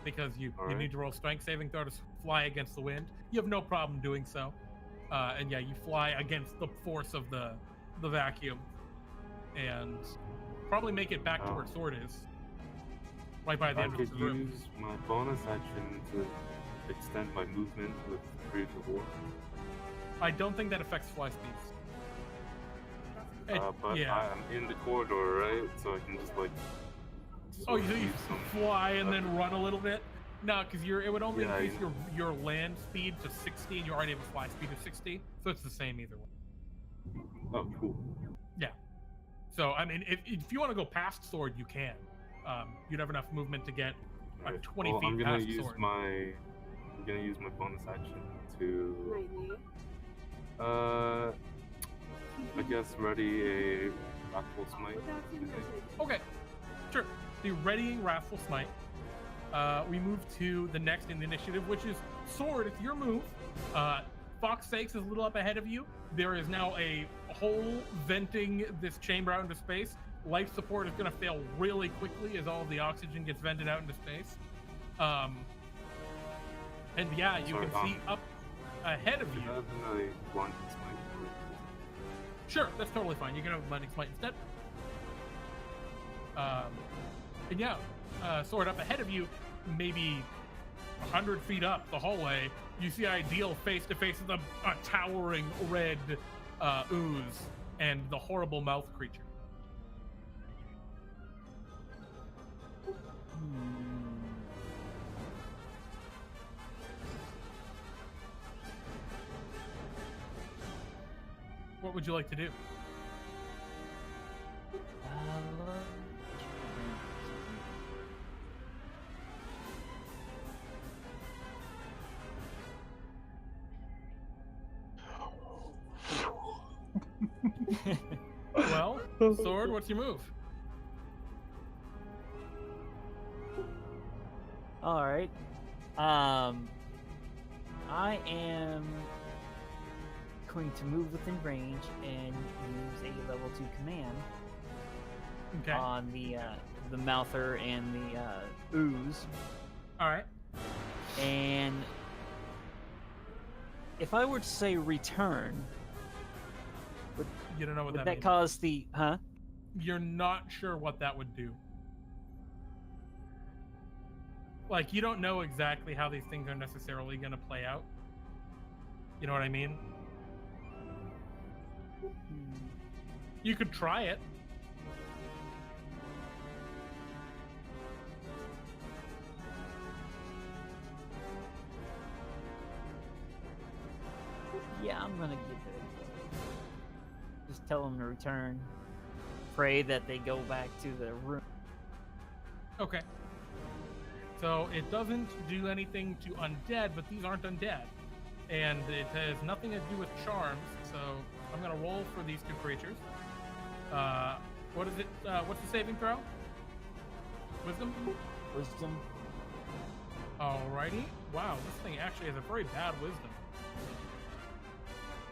because you
Alright.
need to roll strength saving throw to fly against the wind. You have no problem doing so. And yeah, you fly against the force of the vacuum, and probably make it back to where Sword is. Right by the
I
end of
could
the room.
use my bonus action to extend my movement with Creative War.
I don't think that affects fly speeds.
But
yeah.
I'm in the corridor, right? So I can just like.
Oh,
sort of
you
use some-
fly and then run a little bit? No, because it would only
Yeah,
increase your land speed to 60, and you already have a fly speed of 60, so it's the same either way.
Oh, cool.
Yeah. So I mean, if you want to go past Sword, you can. You'd have enough movement to get
Alright,
20
well,
feet
I'm gonna
past
use
Sword.
I'm gonna use my bonus action to. I guess ready a Wrathful Smite. I think.
Okay, sure. The readying Wrathful Smite. We move to the next in the initiative, which is Sword. It's your move. Fawkes is a little up ahead of you. There is now a hole venting this chamber out into space. Life support is going to fail really quickly as all of the oxygen gets vented out into space. And yeah, you
Sorry,
can see up ahead of
Can
you.
I have another Blinding Smite?
Sure, that's totally fine. You can have a Blinding Smite instead. And yeah, Sword up ahead of you, maybe 100 feet up the hallway, you see Ideal face to face with a towering red ooze and the horrible mouth creature. What would you like to do? Well, Sword, what's your move?
All right. I am going to move within range and use a level 2 command
Okay.
on the Mouther and the Ooze.
All right.
And if I were to say return,
You don't know what
would
that
that
means.
cause the
You're not sure what that would do. Like, you don't know exactly how these things are necessarily going to play out. You know what I mean? You could try it.
Yeah, I'm gonna give it a go. Just tell them to return. Pray that they go back to the room.
Okay. So it doesn't do anything to undead, but these aren't undead. And it has nothing to do with charms, so I'm gonna roll for these two creatures. What is it? What's the saving throw? Wisdom?
Wisdom.
Alrighty. Wow, this thing actually has a very bad wisdom.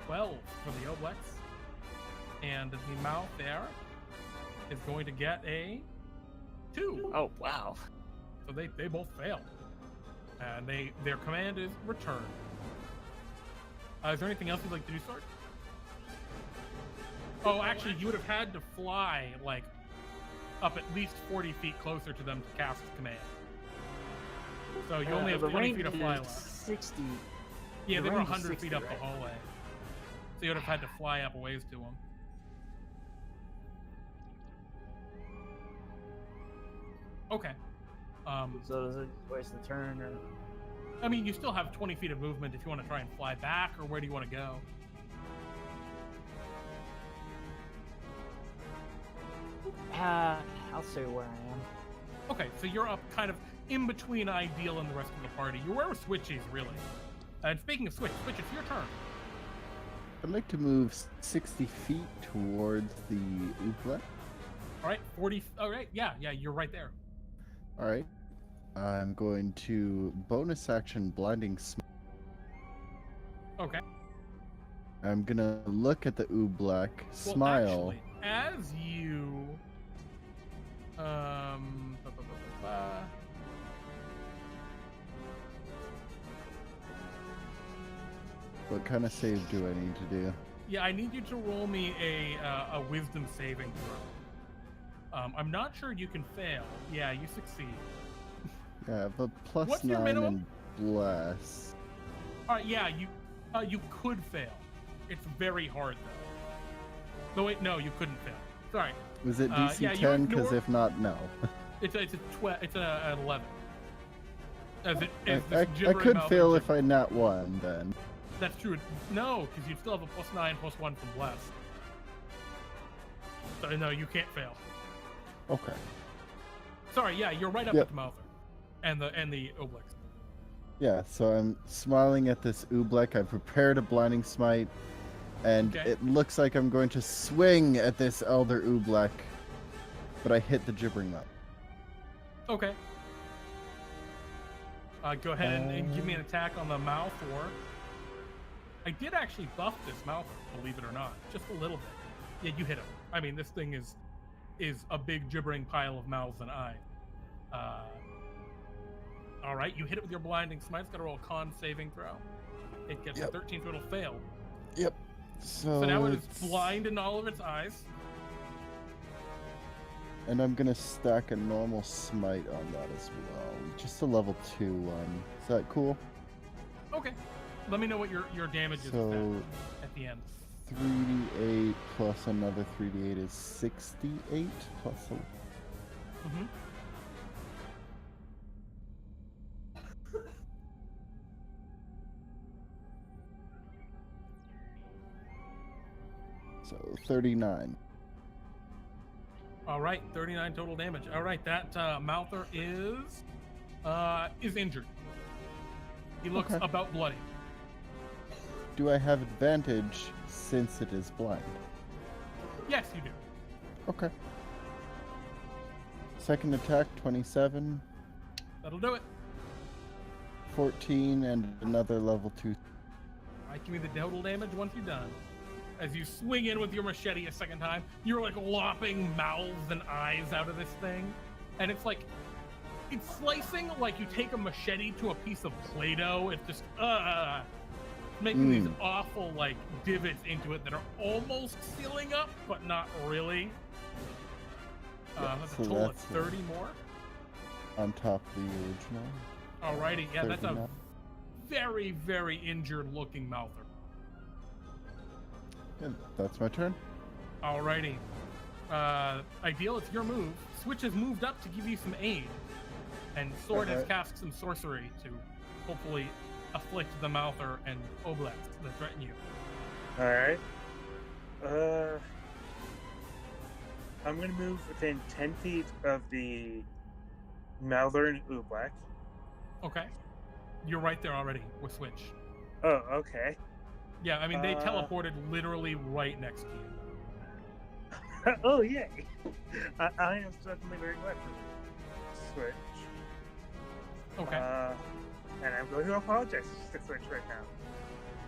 12 for the Oblex. And the mouth there is going to get a 2.
Oh, wow.
So they both fail. And their command is return. Is there anything else you'd like to do, Sword? Oh, actually, you would have had to fly, like, up at least 40 feet closer to them to cast command. So you only have
the
20
range
feet of
is
fly left.
60.
Yeah,
the
they were
range is
100 feet
60,
up
right?
the hallway. So you would have had to fly up a ways to them. Okay.
So does it waste the turn, or?
I mean, you still have 20 feet of movement if you want to try and fly back, or where do you want to go?
I'll stay where I am.
Okay, so you're up kind of in between Ideal and the rest of the party. You're where Switch is, really. And speaking of Switch, it's your turn.
I'd like to move 60 feet towards the oobleck.
All right, 40. All right, yeah, you're right there.
All right. I'm going to bonus action blinding smite.
Okay.
I'm gonna look at the oobleck,
Well,
smile.
actually, as you,
What kind of save do I need to do?
yeah, I need you to roll me a Wisdom saving throw. I'm not sure you can fail. Yeah, you succeed.
Yeah, I have a plus
What's your
9
minimum?
and bless.
All right, yeah, you could fail. It's very hard though. No, wait, no, you couldn't fail. Sorry,
Was it DC
yeah, you
10? Because
ignore-
if not, no.
it's an 11. As it,
I,
as
I,
this
I
gibbering
could
mouth
fail
is-
if I nat 1 then.
That's true. No, because you still have a plus 9, plus 1 from bless. So no, you can't fail.
Okay.
Sorry, yeah, you're right up
Yep.
at the Mouther, and the Obelix.
Yeah, so I'm smiling at this oobleck. I've prepared a blinding smite, and
Okay.
it looks like I'm going to swing at this elder oobleck, but I hit the gibbering mouth.
Okay. Go ahead and give me an attack on the mouth, or I did actually buff this mouth, believe it or not, just a little bit. Yeah, you hit him. I mean, this thing is a big gibbering pile of mouths and eyes. All right, you hit it with your blinding smite. It's got to roll a con saving throw. It gets
Yep.
a 13, so it'll fail.
Yep.
So now it is blind in all of its eyes.
And I'm gonna stack a normal smite on that as well. Just a level 2 one. Is that cool?
Okay. Let me know what your damage is
So
at the end.
3d8 plus another 3d8 is 68 plus a...
Mm-hmm.
So 39.
All right, 39 total damage. All right, that Mouther is injured. He looks
Okay.
about bloody.
Do I have advantage since it is blind?
Yes, you do.
Okay. Second attack, 27,
That'll do it.
14, and another level 2.
All right, give me the total damage once you're done. As you swing in with your machete a second time, you're like lopping mouths and eyes out of this thing. And it's like, it's slicing like you take a machete to a piece of Play-Doh. It's just, making these awful, like, divots into it that are almost sealing up, but not really.
Yeah,
That's
so
a total of
that's
30 more.
On top of the original.
Alrighty, yeah, that's a
39.
very, very injured looking Mouther.
Yeah, that's my turn.
Alrighty. Ideal, it's your move. Switch has moved up to give you some aid. And Sword has
Okay.
cast some sorcery to hopefully afflict the Mouther and Oblex that threaten you.
Alright. I'm gonna move within 10 feet of the Mouther and Oobleck.
Okay. You're right there already with Switch.
Oh, okay.
Yeah, I mean, they
Uh,
teleported literally right next to you.
Oh, yay! I am suddenly very glad for Switch.
Okay.
And I'm going to apologize to Switch right now.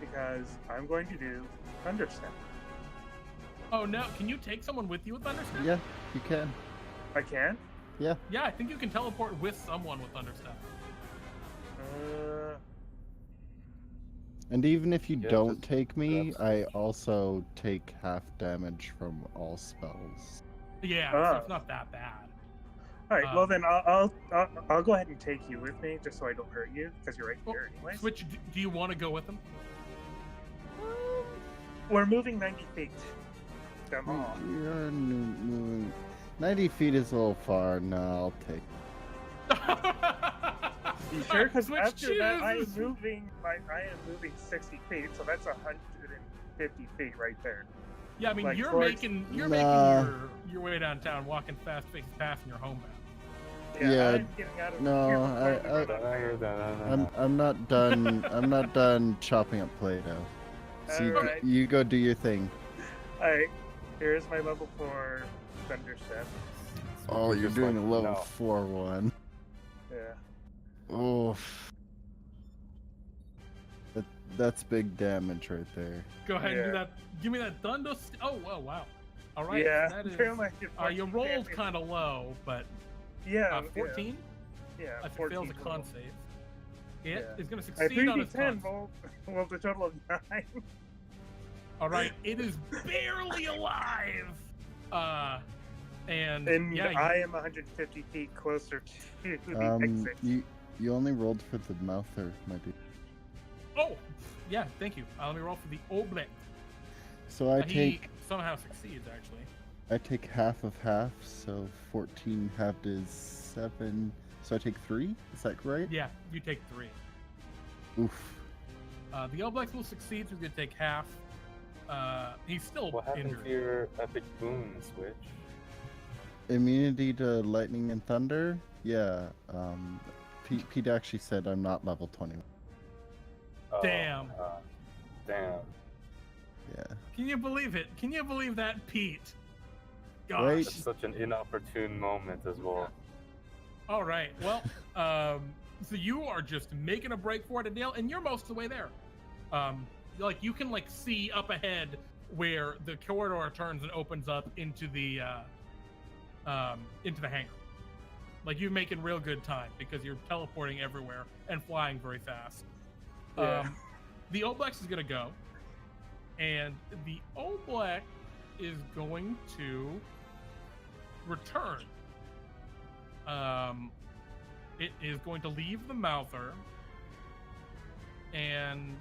Because I'm going to do Thunderstep.
Oh, no. Can you take someone with you with Thunderstep?
Yeah, you can.
I can?
Yeah.
Yeah, I think you can teleport with someone with Thunderstep.
And even if you
Yeah,
don't
just
take me,
grab
I also take half damage from all spells.
Yeah, so
Oh.
it's not that bad.
All right. Well,
Um,
then I'll go ahead and take you with me, just so I don't hurt you, because you're right
Well,
here anyways.
Switch, do you want to go with them?
We're moving 90 feet. Come on.
We are moving. 90 feet is a little far. No, I'll take.
You sure? Because
Switch
after that, I am
chooses.
moving. I am moving 60 feet, so that's 150 feet right there.
Yeah, I mean,
Like,
you're
towards-
making
Nah.
your way downtown, walking fast, passing your home bound.
Yeah,
I'm getting out of
no,
here.
I heard that.
I'm not done. I'm not done chopping up Play-Doh. So
Alright.
you go do your thing.
All right. Here's my level 4 Thunderstep.
Oh, you're
Just
doing
like,
a level
no.
4 one.
Yeah.
Oof. That's big damage right there.
Go ahead and do
Yeah.
that. Give me that thunder. Oh, wow. All right.
Yeah.
That is.
apparently I did
You
14
rolled
damage.
kind of low, but
Yeah.
14.
Yeah.
If it
14
fails a con
total.
save, it
Yeah.
is going to
I
succeed on
3d10
its con.
well, the total of 9.
All right. It is barely alive. And
And
yeah,
I am 150 feet closer to the exit.
You only rolled for the mouther, my dude.
oh, yeah. Thank you. Let me roll for the oblique.
So I
He
take
somehow succeeds actually.
half of half, so 14 halved is 7. So I take 3. Is that right?
Yeah, you take 3.
Oof.
The Oblex will succeed, so he's gonna take half. He's still
What happened
injured.
to your epic boon switch?
Immunity to lightning and thunder? Yeah. Pete actually said I'm not level 20.
Oh,
Damn.
Damn.
Yeah.
Can you believe it? Can you believe that, Pete? Gosh.
Right.
That's such an inopportune moment as well.
All right. Well, so you are just making a break for it, Dale, and you're most of the way there. Like you can see up ahead where the corridor turns and opens up into the hangar. Like you're making real good time because you're teleporting everywhere and flying very fast.
Yeah.
The Oblex is gonna go, and the Oblex is going to return. It is going to leave the Mouther, and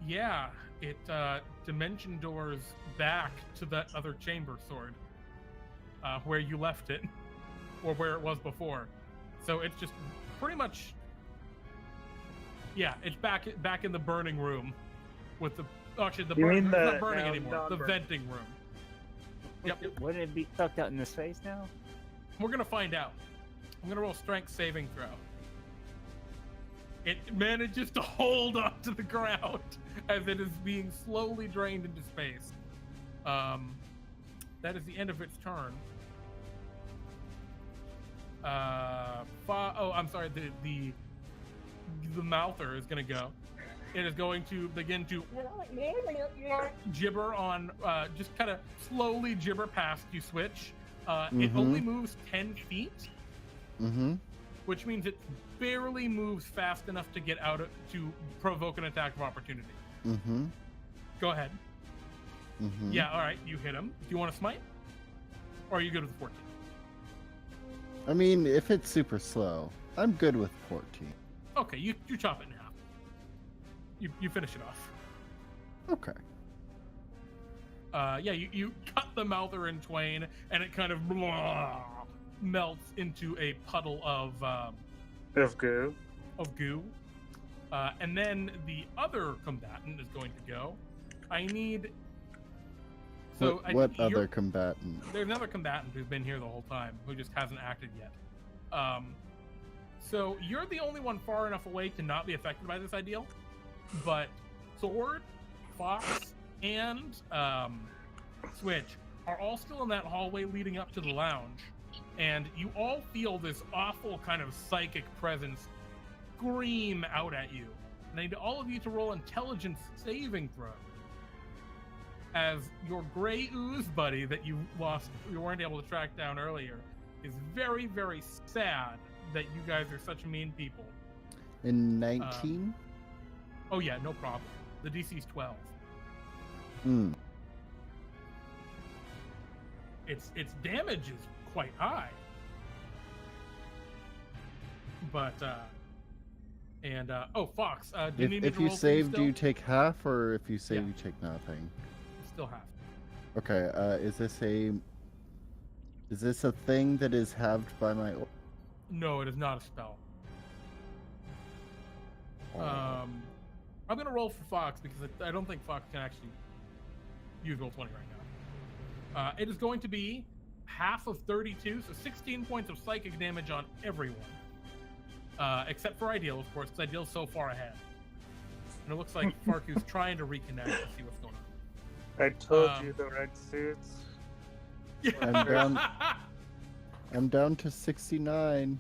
yeah, it dimension doors back to that other chamber sword, where you left it, or where it was before. So it's just pretty much, yeah, it's back in the burning room, with the actually the
You
burning.
mean
It's
the
not burning
now
anymore. The
non-burning.
venting room. Yep.
Wouldn't it be sucked out in the space now?
We're gonna find out. I'm gonna roll strength saving throw. It manages to hold onto the ground as it is being slowly drained into space. That is the end of its turn. I'm sorry. The Mouther is gonna go. It is going to begin to gibber on, just kind of slowly gibber past you, Switch. It only moves 10 feet, which means it barely moves fast enough to get out to provoke an attack of opportunity. Go ahead. Yeah, all right, you hit him. Do you want to smite? Or are you good with 14?
I mean, if it's super slow, I'm good with 14.
Okay, you chop it in half. You finish it off.
Okay.
Yeah, you cut the Mouther in twain, and it kind of melts into a puddle of
goo.
And then the other combatant is going to go. I need. So
What other combatant?
There's another combatant who's been here the whole time who just hasn't acted yet. So you're the only one far enough away to not be affected by this ideal, but Sword, Fawkes, and Switch are all still in that hallway leading up to the lounge, and you all feel this awful kind of psychic presence scream out at you. And I need all of you to roll intelligence saving throw. as your gray ooze buddy that you weren't able to track down earlier, is very, very sad that you guys are such mean people.
In 19?
Oh yeah, no problem. The DC's 12. Its damage is quite high. But Fawkes, do you need me
If
to
you
roll for
save,
still?
do you take half, or if you save,
Yeah.
you take nothing?
Still half.
Okay. Is this a thing that is halved by my?
No, it is not a spell. I'm gonna roll for Fawkes because I don't think Fawkes can actually use roll 20 right now. It is going to be half of 32, so 16 points of psychic damage on everyone, except for Ideal, of course, because Ideal's so far ahead. And it looks like Farku's trying to reconnect to see what's going on.
I told you the red suits.
I'm down to 69.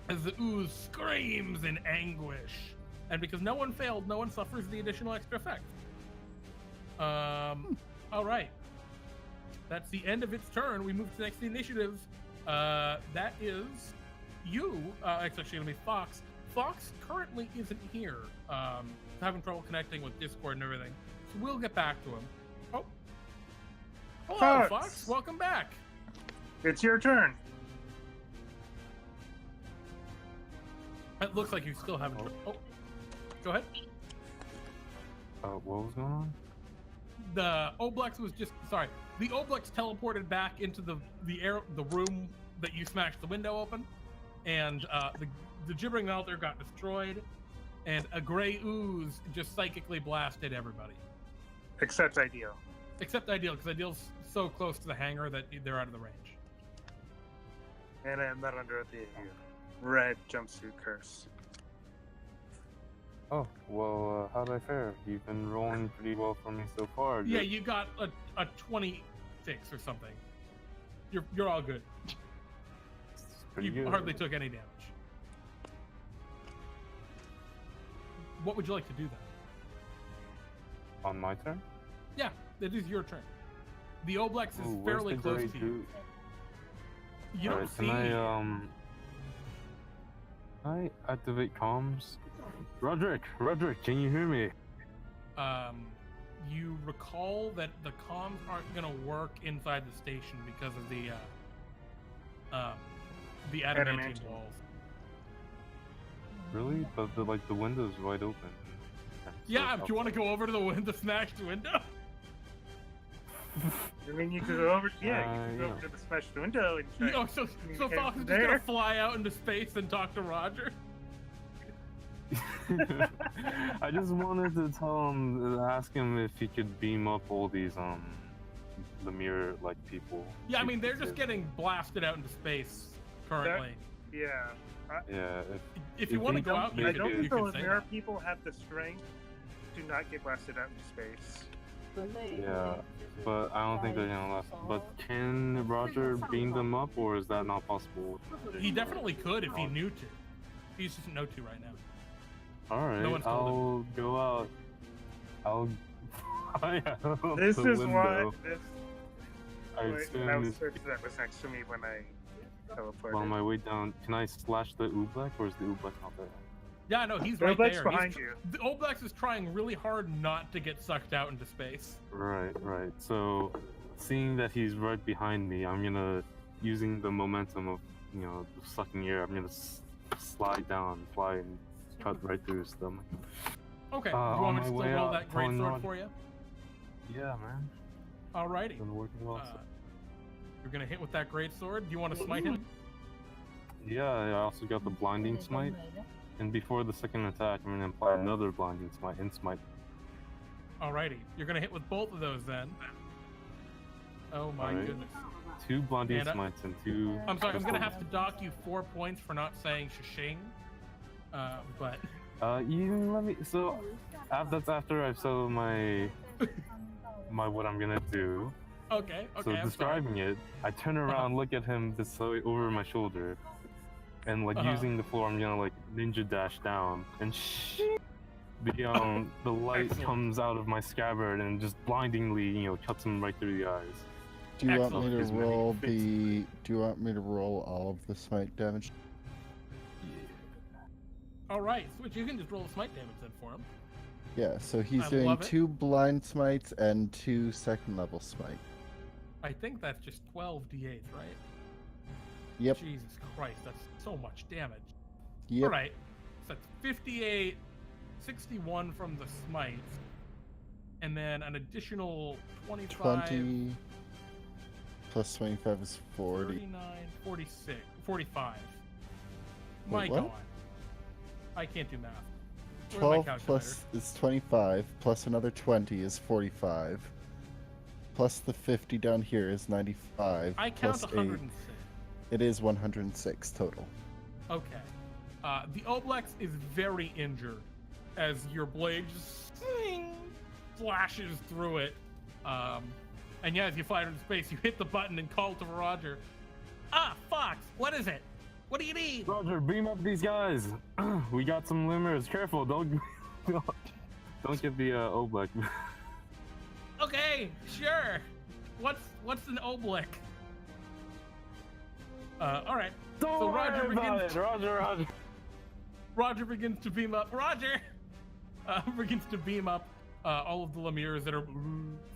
As the ooze screams in anguish. And because no one failed, no one suffers the additional extra effect. All right. That's the end of its turn. We move to the next initiative. That is you. It's actually going to be Fawkes. Fawkes currently isn't here. Having trouble connecting with Discord and everything. So we'll get back to him. Oh. Hello,
Fawkes.
Fawkes. Welcome back.
It's your turn.
It looks like you still haven't. Oh. Go ahead.
What was going on?
The Oblex was just sorry. The Oblex teleported back into the room that you smashed the window open, and the gibbering melter got destroyed, and a gray ooze just psychically blasted everybody.
Except Ideal.
Except Ideal, because Ideal's so close to the hangar that they're out of the range.
And I'm not under the red jumpsuit curse.
Oh, well, how'd I fare? You've been rolling pretty well for me so far.
Yeah, you got a 26 or something. You're all good.
It's pretty
You
good.
hardly took any damage. What would you like to do then?
On my turn?
Yeah, it is your turn. The Oblex is
Ooh, where's
fairly
the
close
gray
to you.
dude?
You don't
Alright,
see.
can I activate comms? Roderick, can you hear me?
You recall that the comms aren't going to work inside the station because of the adamantium
Adamantium.
walls.
Really? But the window's wide open.
Yeah, do you want to go over to the smashed window?
I mean, you could go over. Yeah, you could go
yeah.
over to the smashed window and try.
Oh, so
communicate
Fawkes is
from
just
there.
gonna fly out into space and talk to Roger?
I just wanted to ask him if he could beam up all these the mirror like people.
Yeah, I mean they're just getting blasted out into space currently.
Yeah.
Yeah.
If you
if
want to
he
go
don't
out,
make
you
I
it
don't
can
think the
say
mirror
that.
people have the strength to not get blasted out into space.
Yeah, but I don't think they're gonna last. But can Roger beam them up, or is that not possible?
He definitely could if he knew to. He just doesn't know to right now.
All right,
No one's told
I'll go out. I'll.
This
the
is
window.
what this.
I
Wait,
assume
that was
this-
that was next to me when I teleported.
on my way down. Can I slash the Oobleck, or is the Oobleck not there?
Yeah, no, he's
The
right
Oblex
there.
behind
He's
you.
The Oblex is trying really hard not to get sucked out into space.
Right. So, seeing that he's right behind me, I'm gonna using the momentum of the sucking air. I'm gonna slide down, fly, and cut right through his stomach.
Okay, you
on
want me
my
to still
way
roll
out,
that great
telling
sword
Roger-
for you?
Yeah, man.
Alrighty.
Been working well.
You're gonna hit with that great sword. Do you want to smite him?
Yeah, I also got the blinding smite, and before the second attack, I'm gonna apply another blinding smite and smite.
Alrighty. You're gonna hit with both of those then. Oh my
Alright.
goodness.
2 blinding
And I-
smites and 2.
I'm sorry, I'm gonna
crystal-
have to dock you 4 points for not saying shishing. But
You let me. So, that's after I've settled my what I'm gonna do.
okay,
So
I'm sorry.
describing it, I turn around, look at him this way over my shoulder, and
Uh-huh.
using the floor, I'm gonna ninja dash down and The light
Excellent.
comes out of my scabbard and just blindingly, cuts him right through the eyes.
Do you want me
Excellent.
to
As many
roll
fits.
the? Do you want me to roll all of the smite damage?
All right, Switch, you can just roll the smite damage then for him.
Yeah. So he's
I
doing
love it.
2 blind smites and 2 second level smite.
I think that's just 12 d8, right?
Yep.
Jesus Christ, that's so much damage.
Yep.
All right, so that's 58, 61 from the smites, and then an additional 25,
20 plus 25 is 40.
39, 46, 45.
Wait,
My
what?
God. I can't do math. Where's my
12
calculator?
plus is 25, plus another 20 is 45. Plus the 50 down here is 95.
I count
plus 8.
106.
It is 106 total.
Okay. The Oblex is very injured as your blade just flashes through it. And yeah, as you fly into space, you hit the button and call to Roger. Ah, Fawkes, what is it? What do you need?
Roger, beam up these guys. We got some limers. Careful, don't get the Oblek.
Okay, sure. What's an Oblek? All right.
Don't
So
worry
Roger
about
begins-
it, Roger.
Roger begins to beam up. Roger begins to beam up all of the Lemures that are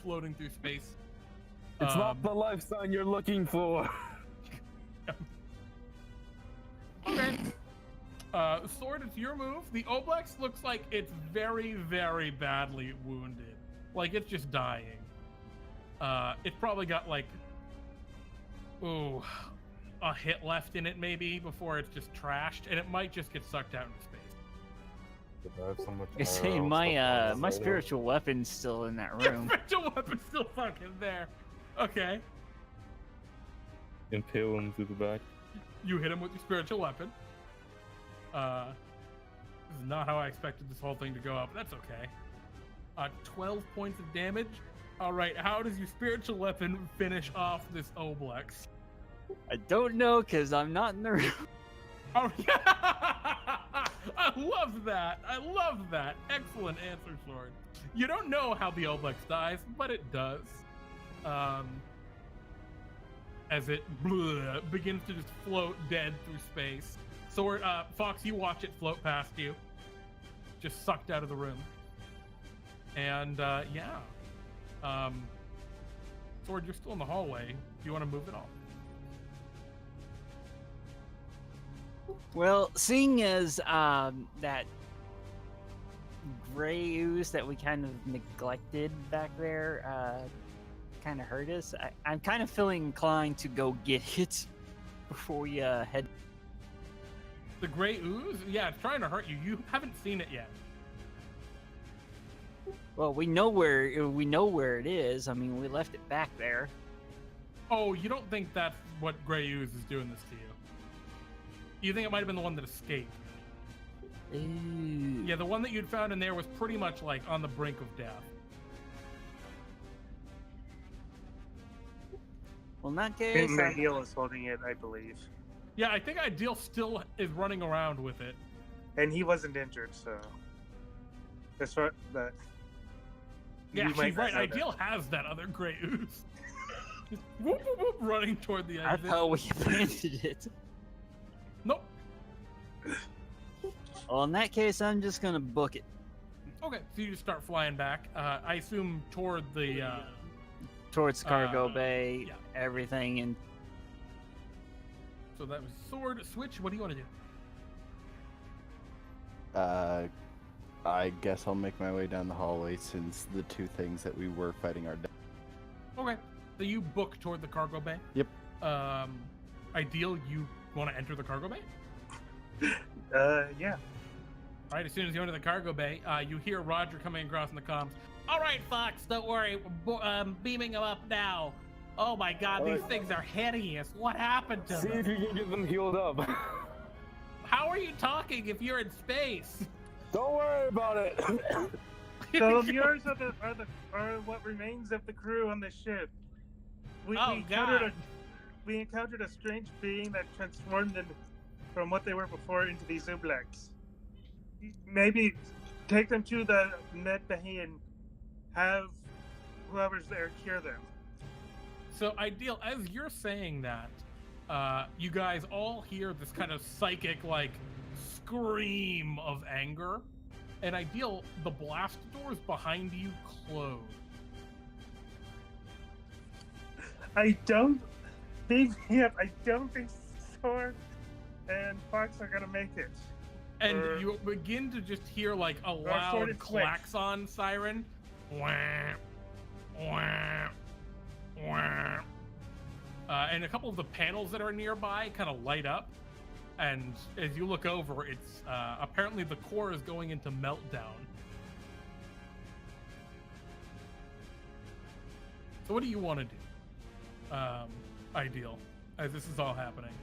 floating through space.
It's not the life sign you're looking for.
Okay. Sword, it's your move. The Oblex looks like it's very, very badly wounded. Like it's just dying. It's probably got like, a hit left in it maybe before it's just trashed, and it might just get sucked out into space.
I have so much
I say
arrow
my
stuff on
my
this area.
spiritual weapon's still in that
Your
room.
spiritual weapon's still fucking there. Okay.
Impale him through the back.
You hit him with your spiritual weapon. This is not how I expected this whole thing to go up, but that's okay. 12 points of damage. All right, how does your spiritual weapon finish off this Oblex?
I don't know because I'm not in the room.
Oh, yeah! I love that. I love that. Excellent answer, Sword. You don't know how the Oblex dies, but it does. As it begins to just float dead through space. Sword, Fawkes, you watch it float past you, just sucked out of the room. And Sword, you're still in the hallway. Do you want to move at all?
Well, seeing as that gray ooze that we kind of neglected back there kind of hurt us, I'm kind of feeling inclined to go get it before we head.
The gray ooze? Yeah, it's trying to hurt you. You haven't seen it yet.
Well, we know where it is. I mean, we left it back there.
Oh, you don't think that's what gray ooze is doing this to you? You think it might have been the one that escaped?
Ooh.
Yeah, the one that you'd found in there was pretty much like on the brink of death.
Well, in that
I
case,
think Nahil is holding it, I believe.
Yeah, I think Ideal still is running around with it.
And he wasn't injured, so. That's what. But
Yeah,
you might
she's
not
right.
know that.
Ideal has that other gray ooze. Just whoop, whoop, whoop, running toward the
I
exit.
thought we abandoned it.
Nope.
Well, in that case, I'm just gonna book it
Okay, so you just start flying back. I assume toward the.
towards cargo
Uh,
bay,
yeah.
everything, and
So that was Sword. Switch, what do you want to do?
I guess I'll make my way down the hallway since the 2 things that we were fighting are dead.
Okay, so you book toward the cargo bay.
Yep.
Ideal, you want to enter the cargo bay?
Yeah.
All right, as soon as you enter the cargo bay, you hear Roger coming across in the comms. All right, Fawkes, don't worry. We're beaming them up now. Oh my God, these things are hideous. What happened to
See
them?
if you can get them healed up.
How are you talking if you're in space?
Don't worry about it.
The Lemures are what remains of the crew on the ship. We
God.
encountered a strange being that transformed them from what they were before into these Obleks. Maybe take them to the med bay and have whoever's there cure them.
So, Ideal, as you're saying that, you guys all hear this kind of psychic, like, scream of anger. And Ideal, the blast doors behind you close.
I don't think Sword and Fawkes are gonna make it.
And you begin to just hear, like, a loud klaxon siren. Wah, wah, wah. And a couple of the panels that are nearby kind of light up. And as you look over, it's apparently the core is going into meltdown. So what do you want to do, Ideal, as this is all happening?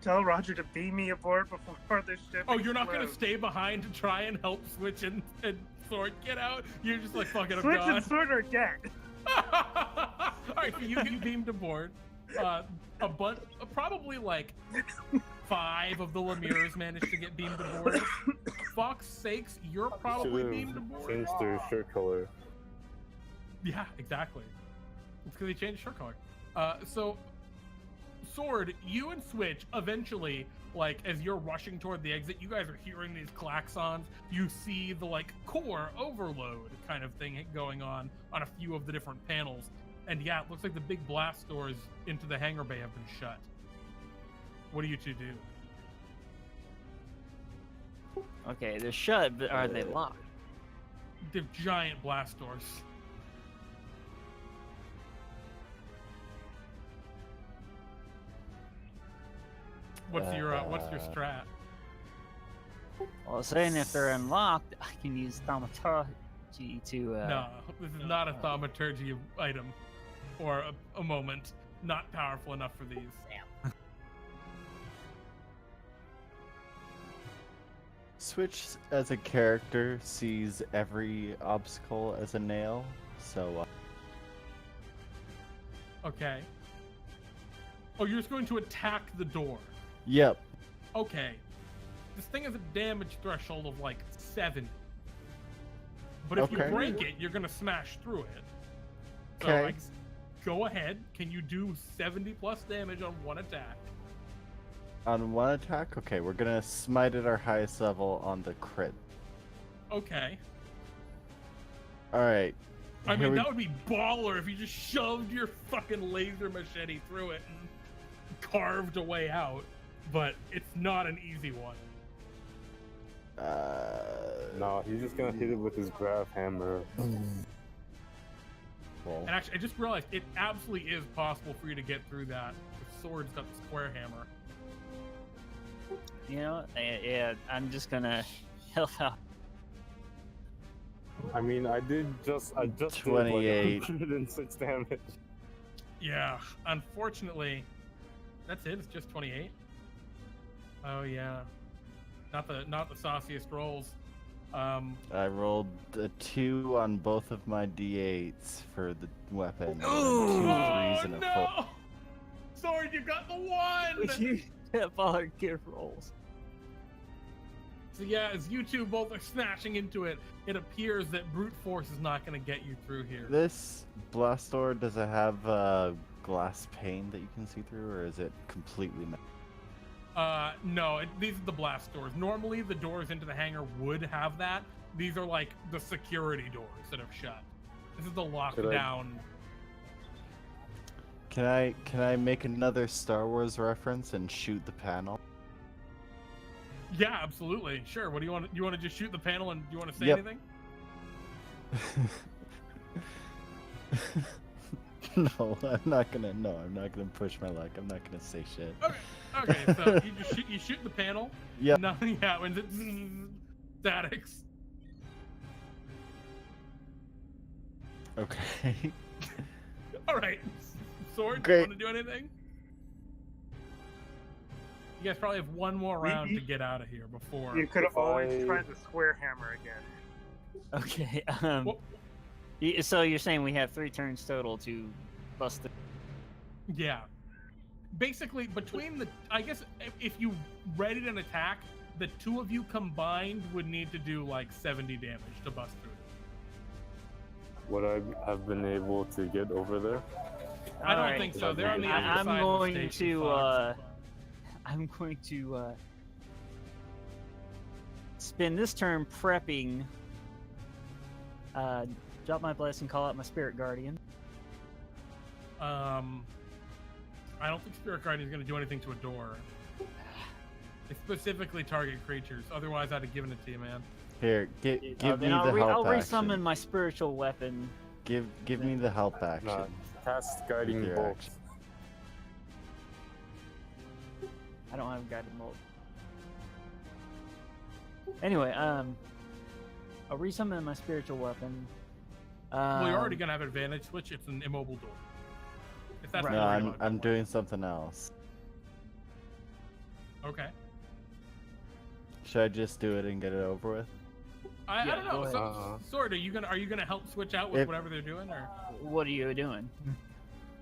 Tell Roger to beam me aboard before the ship.
Oh, you're not going to stay behind to try and help Switch and Sword get out? You're just like, fucking
Switch
gone.
and Sword are dead.
Alright, so you beamed aboard. Probably like 5 of the Lemirs managed to get beamed aboard. Fuck's sakes, you're probably beamed aboard.
Changed their shirt color.
Yeah, exactly. It's because they changed shirt color. So, Sword, you and Switch eventually, like, as you're rushing toward the exit, you guys are hearing these klaxons. You see the, like, core overload kind of thing going on a few of the different panels. And yeah, it looks like the big blast doors into the hangar bay have been shut. What do you two do?
Okay, they're shut, but are they locked?
The giant blast doors. What's your strat?
Well, saying if they're unlocked, I can use thaumaturgy to.
No, this is not a thaumaturgy item, or a moment. Not powerful enough for these.
Damn.
Switch as a character sees every obstacle as a nail, so.
Okay. Oh, you're just going to attack the door.
Yep.
Okay. This thing has a damage threshold of like 7. But if you
Okay.
break it, you're gonna smash through it. So
Okay.
go ahead. Can you do 70 plus damage on one attack?
On one attack? Okay, we're gonna smite at our highest level on the crit.
Okay.
Alright.
I mean, that would be baller if you just shoved your fucking laser machete through it and carved a way out. But it's not an easy one.
No, he's just gonna hit it with his graph hammer.
And actually, I just realized it absolutely is possible for you to get through that. The sword's got the square hammer.
You know, yeah, I'm just gonna help out.
I mean, I just
28.
did like 106 damage.
Yeah, unfortunately, that's it. It's just 28. Oh yeah, not the sauciest rolls.
I rolled a 2 on both of my d8s for the weapon. And
Oh
2 3s and a 4.
no! Sword, you got the 1.
You have all our gear rolls.
So yeah, as you two both are smashing into it, it appears that brute force is not going to get you through here.
This blast door, does it have a glass pane that you can see through, or is it completely
No, these are the blast doors. Normally, the doors into the hangar would have that. These are like the security doors that have shut. This is the lockdown.
Can I make another Star Wars reference and shoot the panel?
Yeah, absolutely. Sure. What do you want? You want to just shoot the panel and you want to say
Yep.
anything?
No, I'm not gonna push my luck. I'm not gonna say shit.
Okay. So you shoot the panel.
Yep.
Nothing happens. It statics.
Okay.
All right. Sword.
Great.
You want to do anything? You guys probably have one more round to get out of here before.
You could always try the square hammer again.
Okay.
Well,
So you're saying we have 3 turns total to bust the.
yeah. Basically, between the, I guess if you readied an attack, the two of you combined would need to do like 70 damage to bust through.
Would I have been able to get over there?
I don't
Alright.
think so. They're on the other
I'm
side
going
of the station,
to
Fawkes.
I'm going to spend this turn prepping. Drop my blessing, call out my spirit guardian.
I don't think Spirit Guardian is going to do anything to a door. They specifically target creatures. Otherwise, I'd have given it to you, man.
Here, give me
Then
the
I'll
help
resummon
action.
my spiritual weapon.
Give me the help action.
No, cast guiding
Your
bolt.
action.
I don't have guided bolt. Anyway, I'll resummon my spiritual weapon.
Well, you're already going to have advantage switch. It's an immobile door. If that's
Right.
what
No,
you're worried
I'm
about,
I'm
don't worry.
doing something else.
Okay.
Should I just do it and get it over with?
I
Yeah,
don't know.
go
So, Sword, are you gonna help switch out with
If-
whatever they're doing, or?
What are you doing?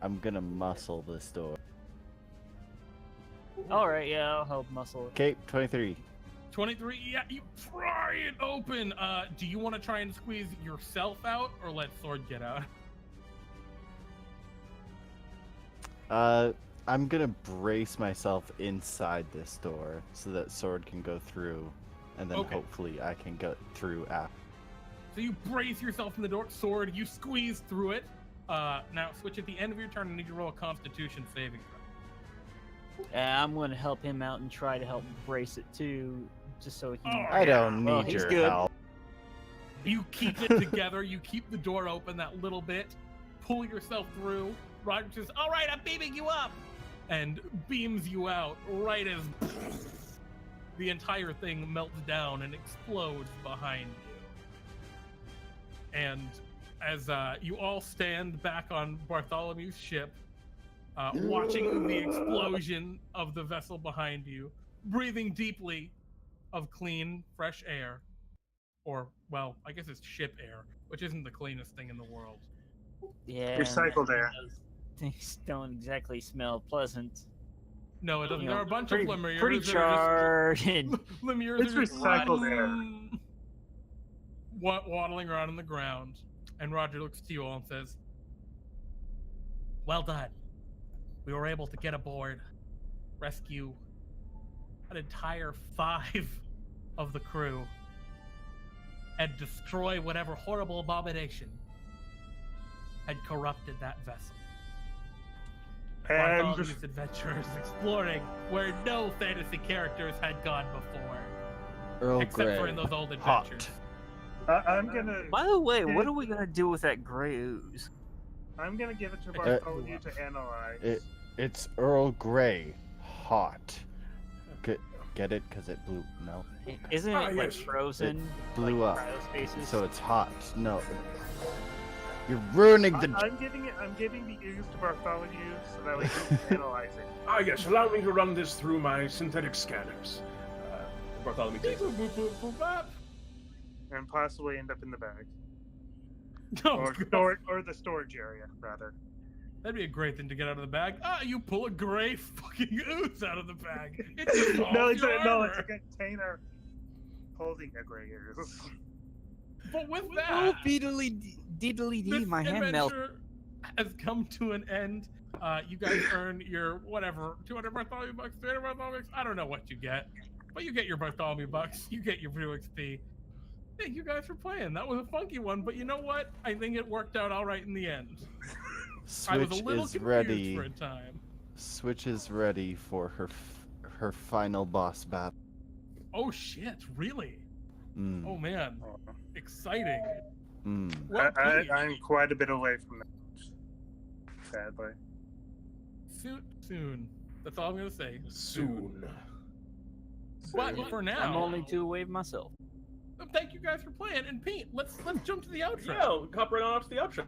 I'm gonna muscle this door.
All right, yeah, I'll help muscle it.
Okay, 23.
23. Yeah, you pry it open. Do you want to try and squeeze yourself out, or let Sword get out?
I'm gonna brace myself inside this door so that Sword can go through, and then
Okay.
hopefully I can get through after.
So you brace yourself in the door. Sword, you squeeze through it. Now switch at the end of your turn. I need you to roll a Constitution saving throw.
I'm going to help him out and try to help brace it too, just so he.
Oh,
I don't
Well,
need
he's
your
good.
help.
You keep it together. You keep the door open that little bit. Pull yourself through. Roger says, "All right, I'm beaming you up," and beams you out right as the entire thing melts down and explodes behind you. And as you all stand back on Bartholomew's ship, watching the explosion of the vessel behind you, breathing deeply of clean, fresh air, or, well, I guess it's ship air, which isn't the cleanest thing in the world.
Yeah.
Recycled air.
Things don't exactly smell pleasant.
No, it doesn't.
You
There
know,
are a bunch
pretty,
of Lemures
pretty
that are
charred and
just, Lemures
It's
are just
recycled air.
waddling around on the ground. And Roger looks to you all and says, "Well done. We were able to get aboard, rescue an entire 5 of the crew, and destroy whatever horrible abomination had corrupted that vessel.
And
Bartholomew's adventures exploring where no fantasy characters had gone before,
Earl
except
Grey.
for in those old
Hot.
adventures."
I'm gonna
By the way, what are we gonna do with that gray ooze?
give it to Bartholomew to analyze.
It's Earl Grey. Hot. Get it? Because it blew. No.
Isn't
Ah,
it like
yes.
frozen?
Blew
like
up.
cryostasis?
So it's hot. No. You're ruining the.
I'm giving the ooze to Bartholomew so that we can analyze it.
Ah, yes, allow me to run this through my synthetic scanners. Bartholomew takes it.
Boop, boop, boop, boop, boop.
And possibly end up in the bag.
Oh,
Or
God.
the storage area, rather.
That'd be a great thing to get out of the bag. You pull a gray fucking ooze out of the bag. It dissolves
It's
your
a
armor.
container holding a gray ooze.
But with
Oh,
that,
deedly dee,
this
my hand melted.
adventure has come to an end. You guys earn your whatever, 200 Bartholomew bucks, 300 Bartholomew bucks. I don't know what you get, but you get your Bartholomew bucks. You get your Brew XP. Thank you guys for playing. That was a funky one, but you know what? I think it worked out all right in the end. I was a
Switch
little
is
confused
ready.
for a time.
Switch is ready for her final boss battle.
Oh shit! Really?
Mm.
Oh man, exciting.
Mm.
Well, Pete,
I'm quite a bit away from that. Sadly.
soon. That's all I'm gonna say.
Soon.
But for now,
I'm only 2 away from myself.
thank you guys for playing. And Pete, let's jump to the outro.
Yeah, hop right on up to the outro.